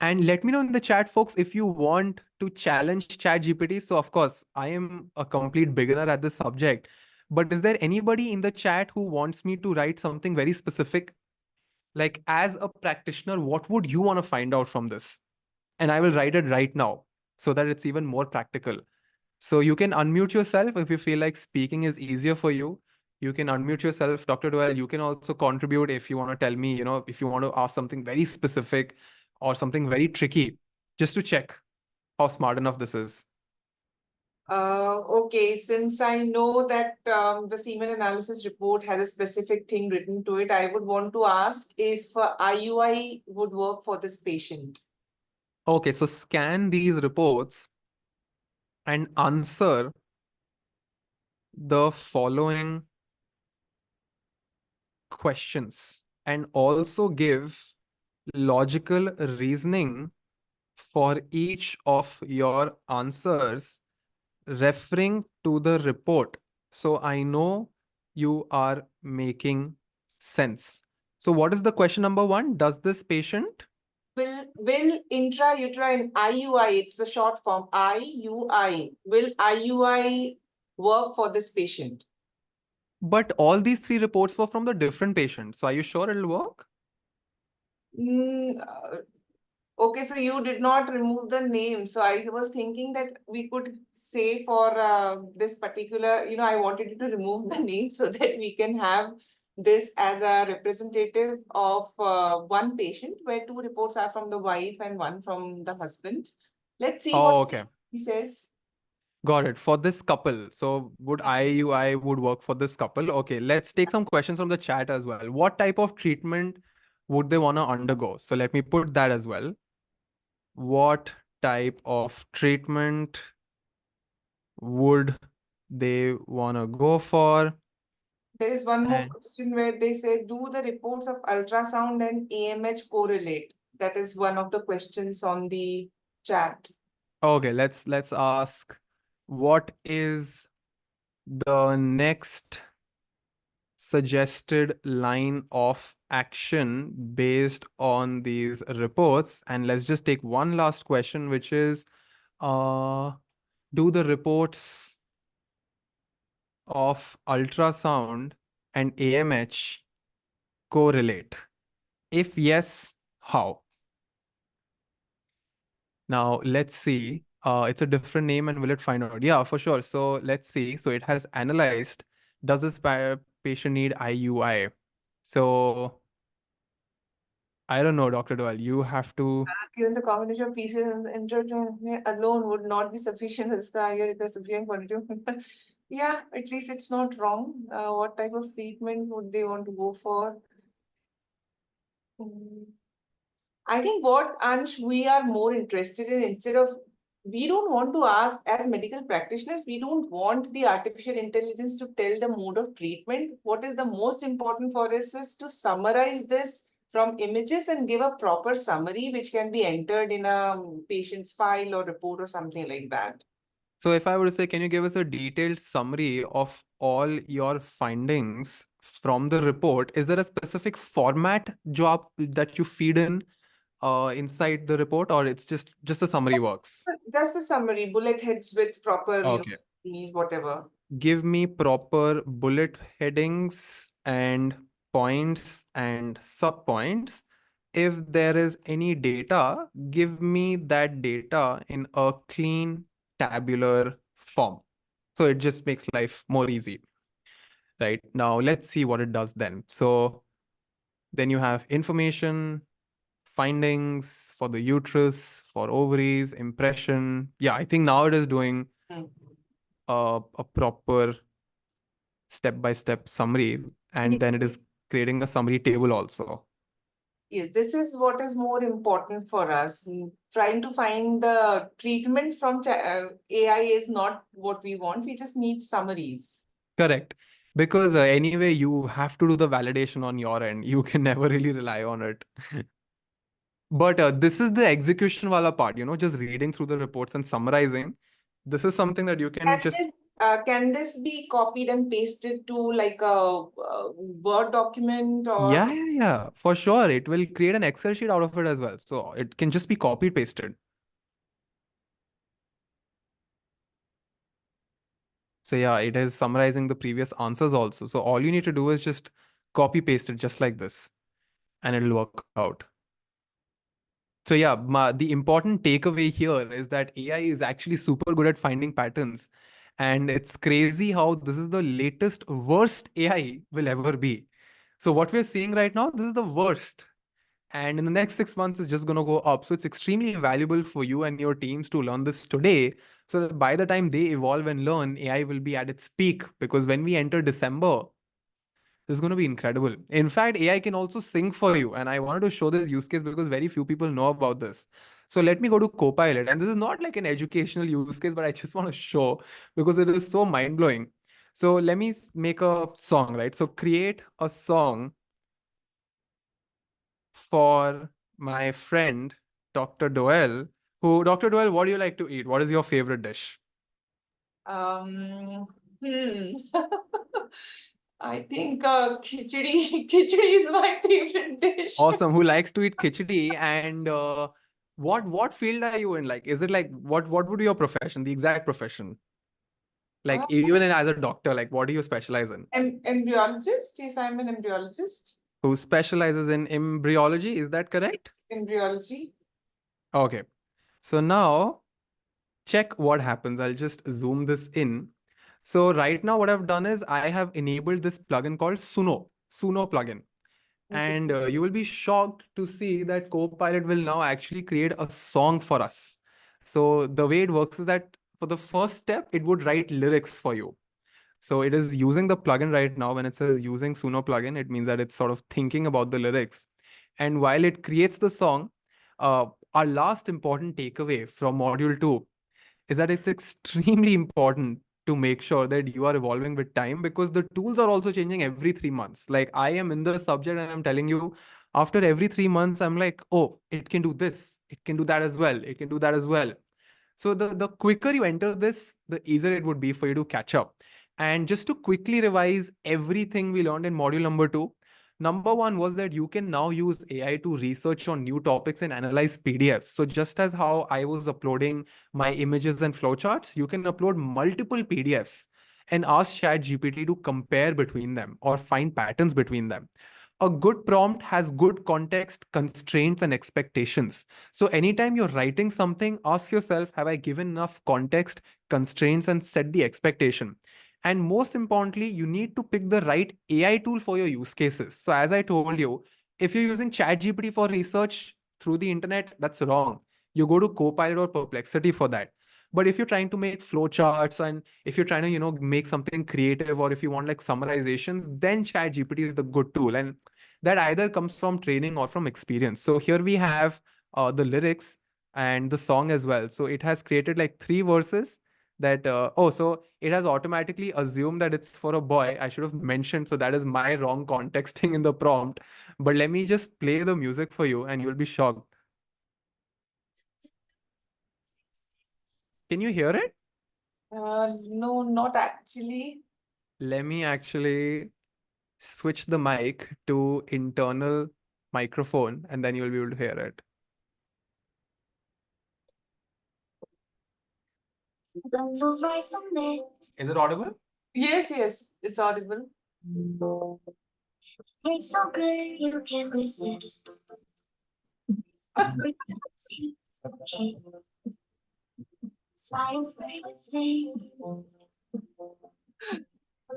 And let me know in the chat, folks, if you want to challenge ChatGPT. So, of course, I am a complete beginner at this subject. But is there anybody in the chat who wants me to write something very specific? Like, as a practitioner, what would you want to find out from this? And I will write it right now so that it's even more practical. So you can unmute yourself if you feel like speaking is easier for you. You can unmute yourself, Dr. Doyle. You can also contribute if you want to tell me, if you want to ask something very specific or something very tricky, just to check how smart enough this is. Okay, since I know that the semen analysis report has a specific thing written to it, I would want to ask if IUI would work for this patient. Okay, so scan these reports and answer the following questions and also give logical reasoning for each of your answers referring to the report. So I know you are making sense. So what is the question number 1? Does this patient? Will intrauterine IUI, it's the short form IUI, will IUI work for this patient? But all these 3 reports were from the different patients. So are you sure it'll work? Okay, so you did not remove the name. So I was thinking that we could say for this particular, I wanted you to remove the name so that we can have this as a representative of one patient where 2 reports are from the wife and 1 from the husband. Let's see what Okay. he says. Got it. For this couple. So would IUI would work for this couple? Okay, let's take some questions from the chat as well. What type of treatment would they want to undergo? So let me put that as well. What type of treatment would they want to go for? There is one more And question where they say, do the reports of ultrasound and AMH correlate? That is one of the questions on the chat. okay, let's ask, what is the next suggested line of action based on these reports? And let's just take one last question, which is, do the reports of ultrasound and AMH correlate? If yes, how? Now let's see. It's a different name, and will it find out? Yeah, for sure. So let's see. So it has analyzed, does this patient need IUI? So I don't know, Dr. Doyle. You have to. Given the combination of pieces and introduction alone would not be sufficient as the sufficient quantity. Yeah, at least it's not wrong. What type of treatment would they want to go for? I think what, Ansh, we are more interested in, instead of, we don't want to ask, as medical practitioners, we don't want the artificial intelligence to tell the mode of treatment. What is the most important for us is to summarize this from images and give a proper summary, which can be entered in a patient's file or report or something like that. So if I were to say, can you give us a detailed summary of all your findings from the report? Is there a specific format job that you feed in inside the report, or it's just a summary works? Just the summary, bullet heads with proper, Okay. whatever. Give me proper bullet headings and points and subpoints. If there is any data, give me that data in a clean tabular form. So it just makes life more easy. Right now, let's see what it does then. So then you have information, findings for the uterus, for ovaries, impression. Yeah, I think now it is doing a proper step-by-step summary, and then it is creating a summary table also. Yes, this is what is more important for us. Trying to find the treatment from AI is not what we want. We just need summaries. Correct. Because anyway, you have to do the validation on your end. You can never really rely on it. But this is the execution wala part, just reading through the reports and summarizing. This is something that you can just... Can this be copied and pasted to like a Word document or? Yeah, for sure. It will create an Excel sheet out of it as well. So it can just be copied, pasted. So yeah, it is summarizing the previous answers also. So all you need to do is just copy paste it just like this, and it'll work out. So yeah, the important takeaway here is that AI is actually super good at finding patterns. And it's crazy how this is the latest worst AI will ever be. So what we're seeing right now, this is the worst. And in the next 6 months, it's just going to go up. So it's extremely valuable for you and your teams to learn this today. So that by the time they evolve and learn, AI will be at its peak. Because when we enter December, this is going to be incredible. In fact, AI can also sing for you. And I wanted to show this use case because very few people know about this. So let me go to Copilot. And this is not like an educational use case, but I just want to show because it is so mind blowing. So let me make a song, right? So create a song for my friend, Dr. Doel, Dr. Doel, what do you like to eat? What is your favorite dish? Hmm. I think khichdi. Khichdi is my favorite dish. Awesome. Who likes to eat khichdi? And what field are you in? Like, is it like what would be your profession? The exact profession? Like even as a doctor, like what do you specialize in? Embryologist. Yes, I'm an embryologist. Who specializes in embryology? Is that correct? It's embryology. Okay. So now check what happens. I'll just zoom this in. So right now what I've done is I have enabled this plugin called Suno plugin. And you will be shocked to see that Copilot will now actually create a song for us. So the way it works is that for the first step, it would write lyrics for you. So it is using the plugin right now. When it says using Suno plugin, it means that it's sort of thinking about the lyrics. And while it creates the song, our last important takeaway from module 2 is that it's extremely important to make sure that you are evolving with time because the tools are also changing every 3 months. Like I am in the subject and I'm telling you, after every 3 months, I'm like, oh, it can do this, it can do that as well, it can do that as well. So the quicker you enter this, the easier it would be for you to catch up. And just to quickly revise everything we learned in module number 2, number 1 was that you can now use AI to research on new topics and analyze PDFs. So just as how I was uploading my images and flowcharts, you can upload multiple PDFs and ask ChatGPT to compare between them or find patterns between them. A good prompt has good context, constraints, and expectations. So anytime you're writing something, ask yourself, have I given enough context, constraints, and set the expectation? And most importantly, you need to pick the right AI tool for your use cases. So as I told you, if you're using ChatGPT for research through the internet, that's wrong. You go to Copilot or Perplexity for that. But if you're trying to make flowcharts and if you're trying to, make something creative or if you want like summarizations, then ChatGPT is the good tool. And that either comes from training or from experience. So here we have the lyrics and the song as well. So it has created like 3 verses that, so it has automatically assumed that it's for a boy. I should have mentioned. So that is my wrong contexting in the prompt. But let me just play the music for you and you'll be shocked. Can you hear it? No, not actually. Let me actually switch the mic to internal microphone and then you'll be able to hear it. Is it audible? Yes, it's audible. It's so good you can't resist. Science favorite scene.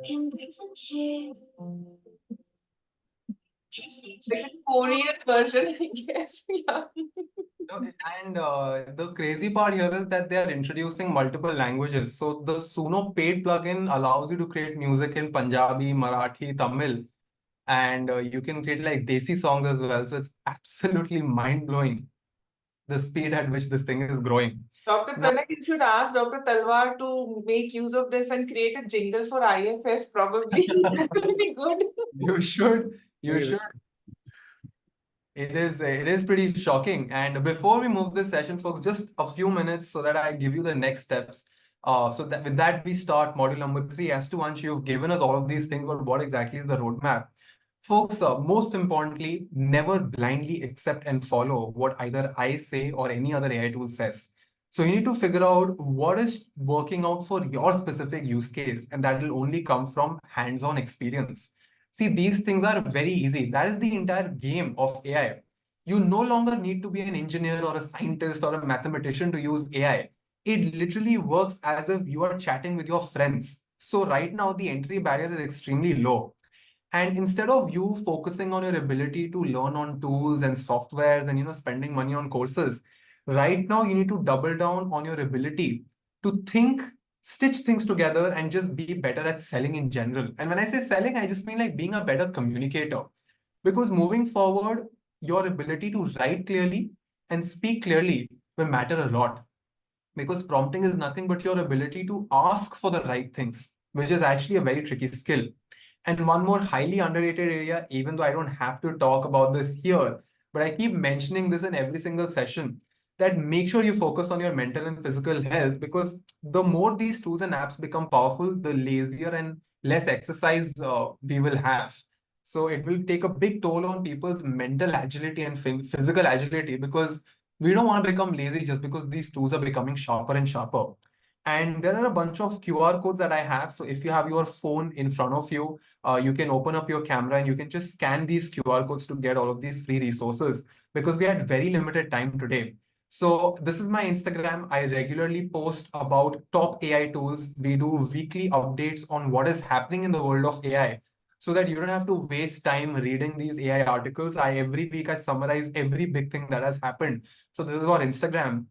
Can bring some cheer. Like a Korean version, I guess. Yeah. No, and the crazy part here is that they are introducing multiple languages. So the Suno paid plugin allows you to create music in Punjabi, Marathi, Tamil, and you can create like Desi songs as well. So it's absolutely mind-blowing the speed at which this thing is growing. Dr. Now, Pranak, you should ask Dr. Talwar to make use of this and create a jingle for IFS, probably. That would be good. you should, you Very should. It is pretty shocking. And before we move this session, folks, just a few minutes so that I give you the next steps. So that with that we start module number 3. As to Ansh, you've given us all of these things, but what exactly is the roadmap? Folks, most importantly, never blindly accept and follow what either I say or any other AI tool says. So you need to figure out what is working out for your specific use case, and that will only come from hands-on experience. See, these things are very easy. That is the entire game of AI. You no longer need to be an engineer or a scientist or a mathematician to use AI. It literally works as if you are chatting with your friends. So right now, the entry barrier is extremely low. And instead of you focusing on your ability to learn on tools and softwares and spending money on courses, right now you need to double down on your ability to think, stitch things together, and just be better at selling in general. And when I say selling, I just mean like being a better communicator. Because moving forward, your ability to write clearly and speak clearly will matter a lot. Because prompting is nothing but your ability to ask for the right things, which is actually a very tricky skill. And one more highly underrated area, even though I don't have to talk about this here, but I keep mentioning this in every single session, that make sure you focus on your mental and physical health, because the more these tools and apps become powerful, the lazier and less exercise we will have. So it will take a big toll on people's mental agility and physical agility, because we don't want to become lazy just because these tools are becoming sharper and sharper. And there are a bunch of QR codes that I have. So if you have your phone in front of you, you can open up your camera and you can just scan these QR codes to get all of these free resources, because we had very limited time today. So this is my Instagram. I regularly post about top AI tools. We do weekly updates on what is happening in the world of AI, so that you don't have to waste time reading these AI articles. Every week I summarize every big thing that has happened. So this is what Instagram.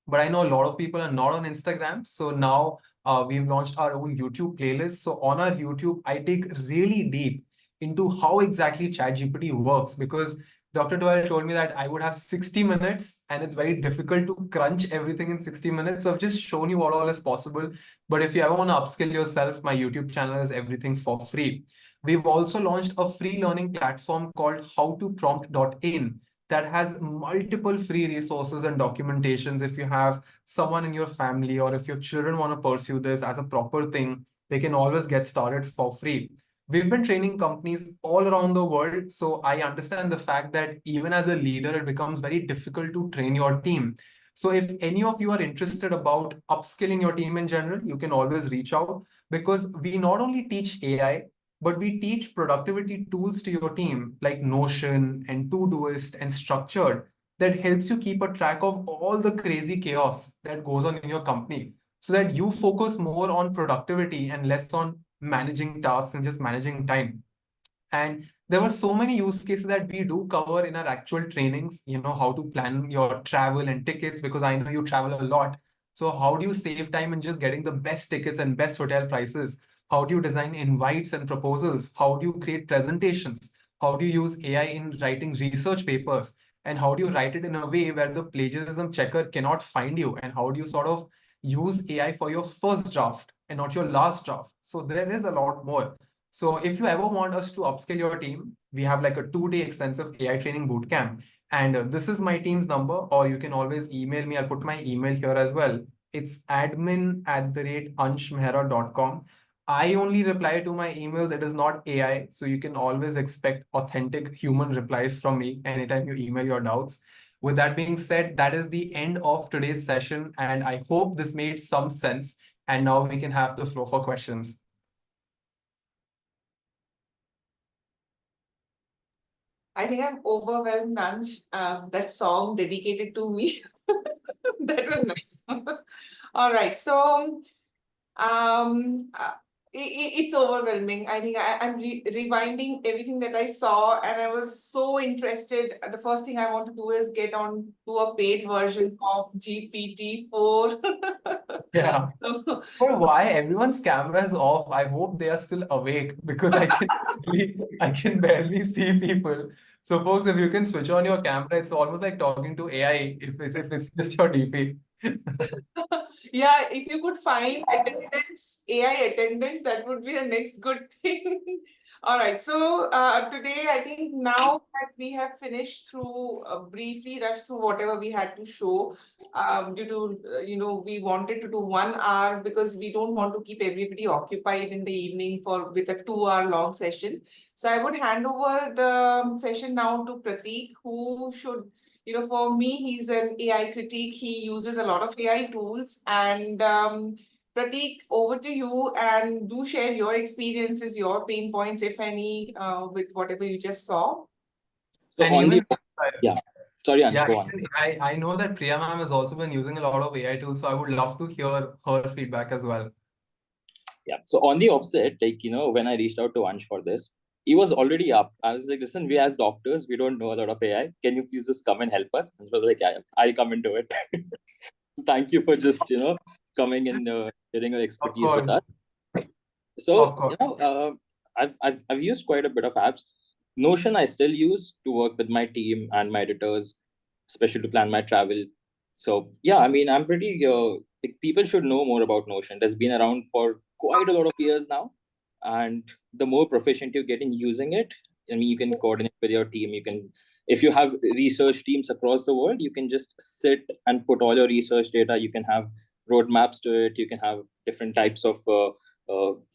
But I know a lot of people are not on Instagram. So now we've launched our own YouTube playlist. So on our YouTube, I dig really deep into how exactly ChatGPT works, because Dr. Doyle told me that I would have 60 minutes and it's very difficult to crunch everything in 60 minutes. So I've just shown you what all is possible. But if you ever want to upskill yourself, my YouTube channel is everything for free. We've also launched a free learning platform called howtoprompt.in that has multiple free resources and documentations. If you have someone in your family or if your children want to pursue this as a proper thing, they can always get started for free. We've been training companies all around the world. So I understand the fact that even as a leader, it becomes very difficult to train your team. So if any of you are interested about upskilling your team in general, you can always reach out, because we not only teach AI, but we teach productivity tools to your team like Notion and Todoist and Structured, that helps you keep a track of all the crazy chaos that goes on in your company, so that you focus more on productivity and less on managing tasks and just managing time. And there were so many use cases that we do cover in our actual trainings, how to plan your travel and tickets, because I know you travel a lot. So how do you save time in just getting the best tickets and best hotel prices? How do you design invites and proposals? How do you create presentations? How do you use AI in writing research papers? And how do you write it in a way where the plagiarism checker cannot find you? And how do you sort of use AI for your first draft and not your last draft? So there is a lot more. So if you ever want us to upskill your team, we have like a 2-day extensive AI training bootcamp. And this is my team's number, or you can always email me. I'll put my email here as well. It's admin@anshmehra.com. I only reply to my emails. It is not AI. So you can always expect authentic human replies from me anytime you email your doubts. With that being said, that is the end of today's session. And I hope this made some sense. And now we can have the floor for questions. I think I'm overwhelmed, Nanj. That song dedicated to me. That was nice. All right. So it's overwhelming. I think I'm rewinding everything that I saw, and I was so interested. The first thing I want to do is get on to a paid version of GPT-4. Yeah. So, But why everyone's camera is off? I hope they are still awake because I can barely see people. So folks, if you can switch on your camera, it's almost like talking to AI if it's just your DP. yeah, if you could find attendants, AI attendants, that would be the next good thing. All right. So today, I think now that we have finished through briefly rushed through whatever we had to show, due to we wanted to do 1 hour because we don't want to keep everybody occupied in the evening for with a 2 hour long session. So I would hand over the session now to Prateek, who should for me, he's an AI critic. He uses a lot of AI tools. And Prateek, over to you and do share your experiences, your pain points, if any, with whatever you just saw. So And on the even yeah, sorry, Ansh, yeah, go on. I know that Priya ma'am has also been using a lot of AI tools, so I would love to hear her feedback as well. Yeah. So on the offset, when I reached out to Ansh for this, he was already up. I was like, listen, we as doctors, we don't know a lot of AI. Can you please just come and help us? And he was like, yeah, I'll come and do it. Thank you for just, coming and sharing your Of expertise with course, us. of So, course. I've used quite a bit of apps. Notion I still use to work with my team and my editors, especially to plan my travel. So yeah, I mean, I'm pretty. Like, people should know more about Notion. It has been around for quite a lot of years now, and the more proficient you get in using it, I mean, you can coordinate with your team. You can, if you have research teams across the world, you can just sit and put all your research data. You can have roadmaps to it. You can have different types of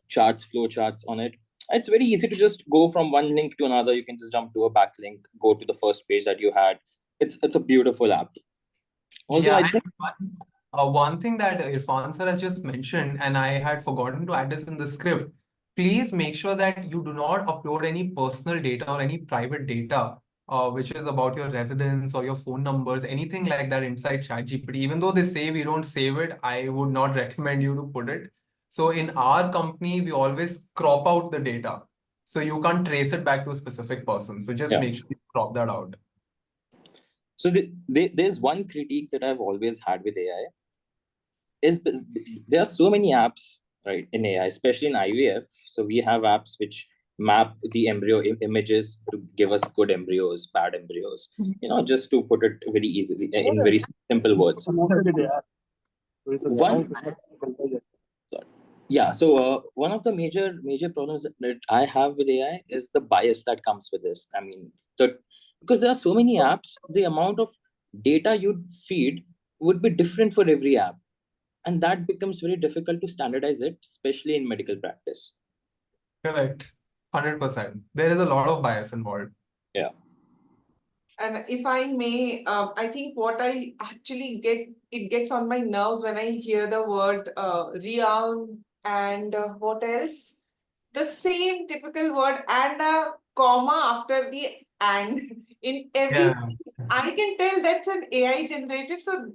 charts, flow charts on it. It's very easy to just go from one link to another. You can just jump to a backlink, go to the first page that you had. It's a beautiful app. Also, Yeah, I and think one thing that Irfan sir has just mentioned, and I had forgotten to add this in the script, please make sure that you do not upload any personal data or any private data, which is about your residence or your phone numbers, anything like that inside ChatGPT. Even though they say we don't save it, I would not recommend you to put it. So in our company, we always crop out the data. So you can't trace it back to a specific person. So just yeah. make sure you crop that out. So there's one critique that I've always had with AI is there are so many apps, right, in AI, especially in IVF. So we have apps which map the embryo images to give us good embryos, bad embryos, just to put it very easily in very simple words. One, yeah. So one of the major problems that I have with AI is the bias that comes with this. I mean, because there are so many apps, the amount of data you'd feed would be different for every app, and that becomes very difficult to standardize it, especially in medical practice. Correct. 100%. There is a lot of bias involved. Yeah. And if I may, I think what I actually it gets on my nerves when I hear the word realm and what else? The same typical word and a comma after the and in every. Yeah. I can tell that's an AI generated. So,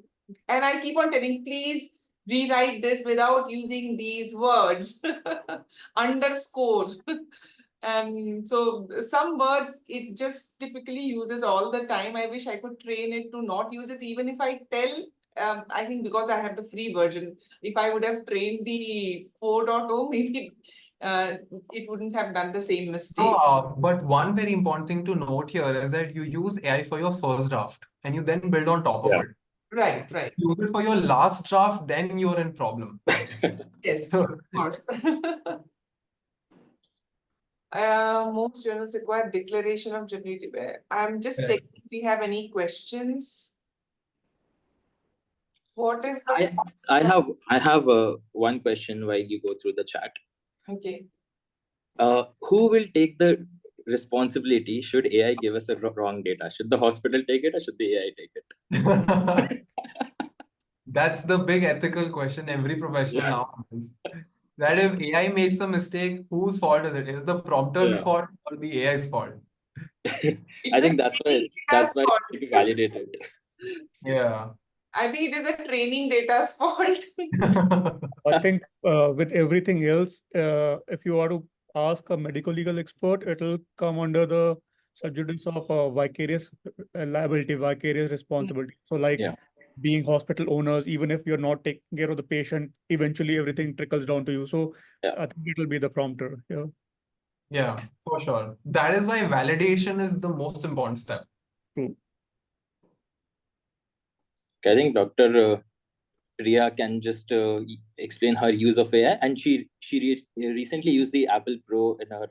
and I keep on telling, please rewrite this without using these words, underscore. And so some words it just typically uses all the time. I wish I could train it to not use it, even if I tell. I think because I have the free version, if I would have trained the 4.0, maybe it wouldn't have done the same mistake. But one very important thing to note here is that you use AI for your first draft and you then build on top of Yeah. it. Right, right. Use it for your last draft, then you're in problem. Yes, of course. Most journals require declaration of generative AI. I'm just Correct. checking if we have any questions. What is the I have one question while you go through the chat. okay? Who will take the responsibility should AI give us a wrong data? Should the hospital take it or should the AI take it? That's the big ethical question every professional Yeah. now has. That if AI makes a mistake, whose fault is it? Is it the prompter's Yeah. fault or the AI's fault? I think that's why Data's you fault. need to validate it. Yeah. I think it is a training data's fault. I think with everything else, if you are to ask a medical legal expert, it'll come under the subjudice of vicarious liability, vicarious responsibility. So, like Yeah. being hospital owners, even if you're not taking care of the patient, eventually everything trickles down to you. So, Yeah. I think it'll be the prompter. Yeah, Yeah, for sure. That is why validation is the most important step. true. I think Dr. Priya can just explain her use of AI, and recently used the Apple Pro in her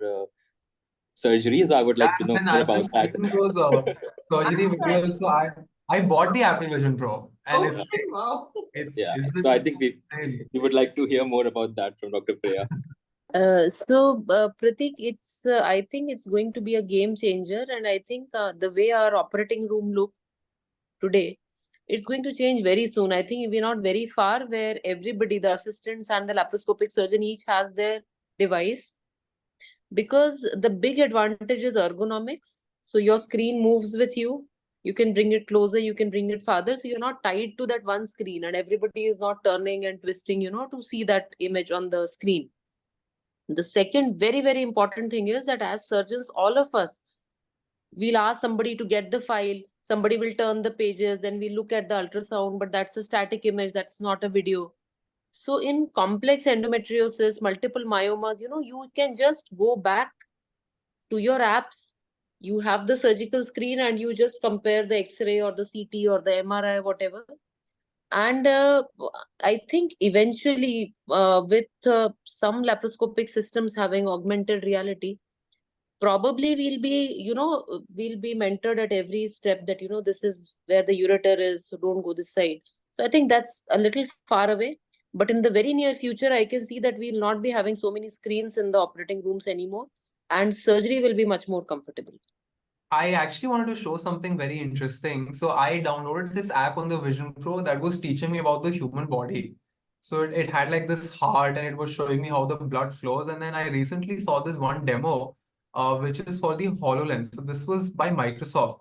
surgeries. I would like to know And more I've been about that. seeing those surgery videos. So I bought the Apple Vision Pro, and Okay, wow. Yeah, it's so I just think insane. we would like to hear more about that from Dr. Priya. Pratik, I think it's going to be a game changer, and I think the way our operating room look today, it's going to change very soon. I think we're not very far where everybody, the assistants and the laparoscopic surgeon, each has their device, because the big advantage is ergonomics. So your screen moves with you. You can bring it closer, you can bring it farther. So you're not tied to that one screen, and everybody is not turning and twisting, to see that image on the screen. The second very, very important thing is that as surgeons, all of us, we'll ask somebody to get the file, somebody will turn the pages, then we look at the ultrasound, but that's a static image, that's not a video. So in complex endometriosis, multiple myomas, you can just go back to your apps. You have the surgical screen and you just compare the X-ray or the CT or the MRI, whatever. And I think eventually, with some laparoscopic systems having augmented reality, probably we'll be mentored at every step that, this is where the ureter is, so don't go this side. So I think that's a little far away. But in the very near future, I can see that we'll not be having so many screens in the operating rooms anymore, and surgery will be much more comfortable. I actually wanted to show something very interesting. So I downloaded this app on the Vision Pro that was teaching me about the human body. So it had like this heart and it was showing me how the blood flows. And then I recently saw this one demo, which is for the HoloLens. So this was by Microsoft.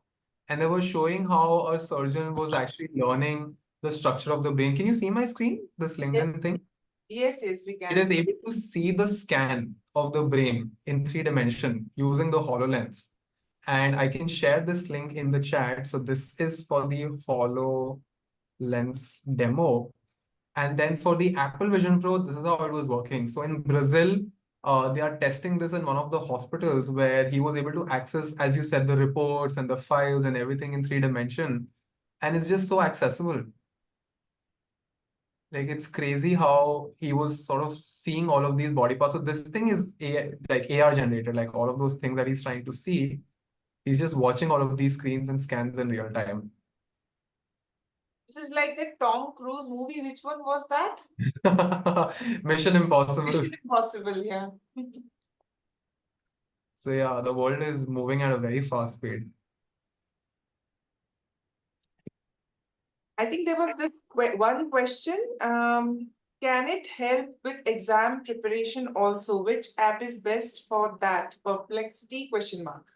And they were showing how a surgeon was actually learning the structure of the brain. Can you see my screen, this LinkedIn Yes, thing? yes, we It can. is able to see the scan of the brain in 3 dimension using the HoloLens. And I can share this link in the chat. So this is for the HoloLens demo. And then for the Apple Vision Pro, this is how it was working. So in Brazil, they are testing this in one of the hospitals where he was able to access, as you said, the reports and the files and everything in 3 dimension. And it's just so accessible. Like it's crazy how he was sort of seeing all of these body parts. So this thing is like AR generated, like all of those things that he's trying to see. He's just watching all of these screens and scans in real time. This is like the Tom Cruise movie. Which one was that? Mission Impossible. Mission Impossible, yeah. So yeah, the world is moving at a very fast speed. I think there was this one question. Can it help with exam preparation also? Which app is best for that? Perplexity question mark.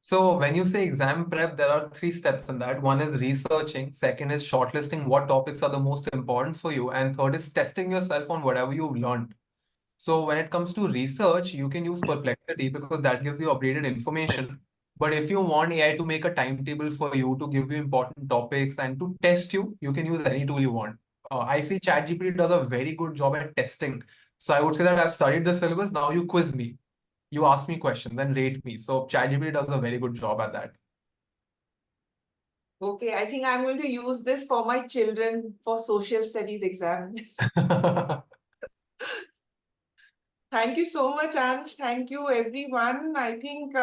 So when you say exam prep, there are 3 steps in that. One is researching, second is shortlisting what topics are the most important for you, and third is testing yourself on whatever you've learned. So when it comes to research, you can use Perplexity because that gives you updated information. But if you want AI to make a timetable for you, to give you important topics and to test you, you can use any tool you want. I feel ChatGPT does a very good job at testing. So I would say that I've studied the syllabus. Now you quiz me, you ask me questions and rate me. So ChatGPT does a very good job at that. Okay, I think I'm going to use this for my children for social studies exam. Thank you so much, Ansh. Thank you, everyone. I think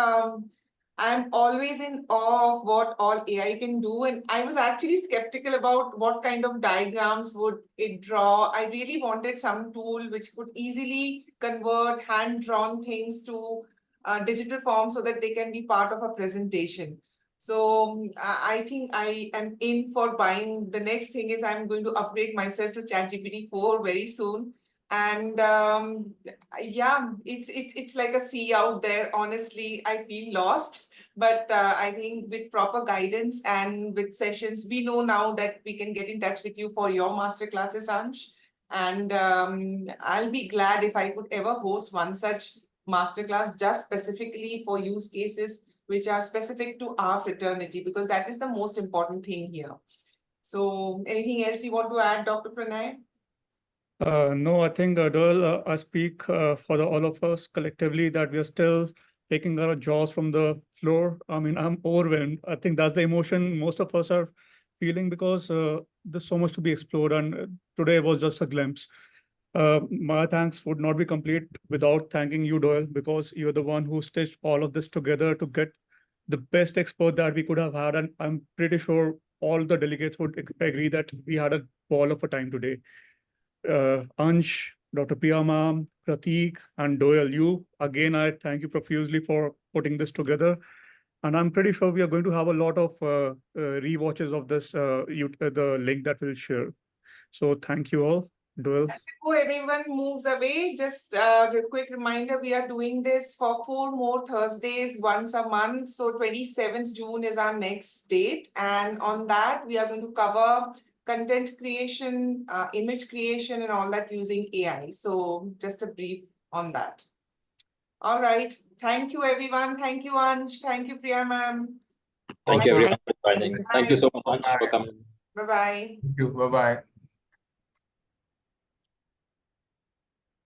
I'm always in awe of what all AI can do. And I was actually skeptical about what kind of diagrams would it draw. I really wanted some tool which could easily convert hand-drawn things to digital form so that they can be part of a presentation. So I think I am in for buying. The next thing is I'm going to upgrade myself to ChatGPT 4 very soon. And yeah, it's like a sea out there. Honestly, I feel lost. But I think with proper guidance and with sessions, we know now that we can get in touch with you for your master classes, Ansh. And I'll be glad if I could ever host one such masterclass just specifically for use cases which are specific to our fraternity, because that is the most important thing here. So anything else you want to add, Dr. Pranay? No, I think, Doyle, I speak for all of us collectively that we are still taking our jaws from the floor. I mean, I'm overwhelmed. I think that's the emotion most of us are feeling because there's so much to be explored, and today was just a glimpse. My thanks would not be complete without thanking you, Doyle, because you're the one who stitched all of this together to get the best expert that we could have had. And I'm pretty sure all the delegates would agree that we had a ball of a time today. Ansh, Dr. Priya ma'am, Prateek, and Doyle, you, again, I thank you profusely for putting this together. And I'm pretty sure we are going to have a lot of rewatches of this, the link that we'll share. So thank you all. Doyle. Before everyone moves away, just a quick reminder, we are doing this for 4 more Thursdays once a month. So 27th June is our next date. And on that, we are going to cover content creation, image creation, and all that using AI. So just a brief on that. All right. Thank you, everyone. Thank you, Ansh. Thank you, Priya ma'am. Thank you Bye. everyone for joining. Thank you so much for coming. Bye-bye. Thank you. Bye-bye.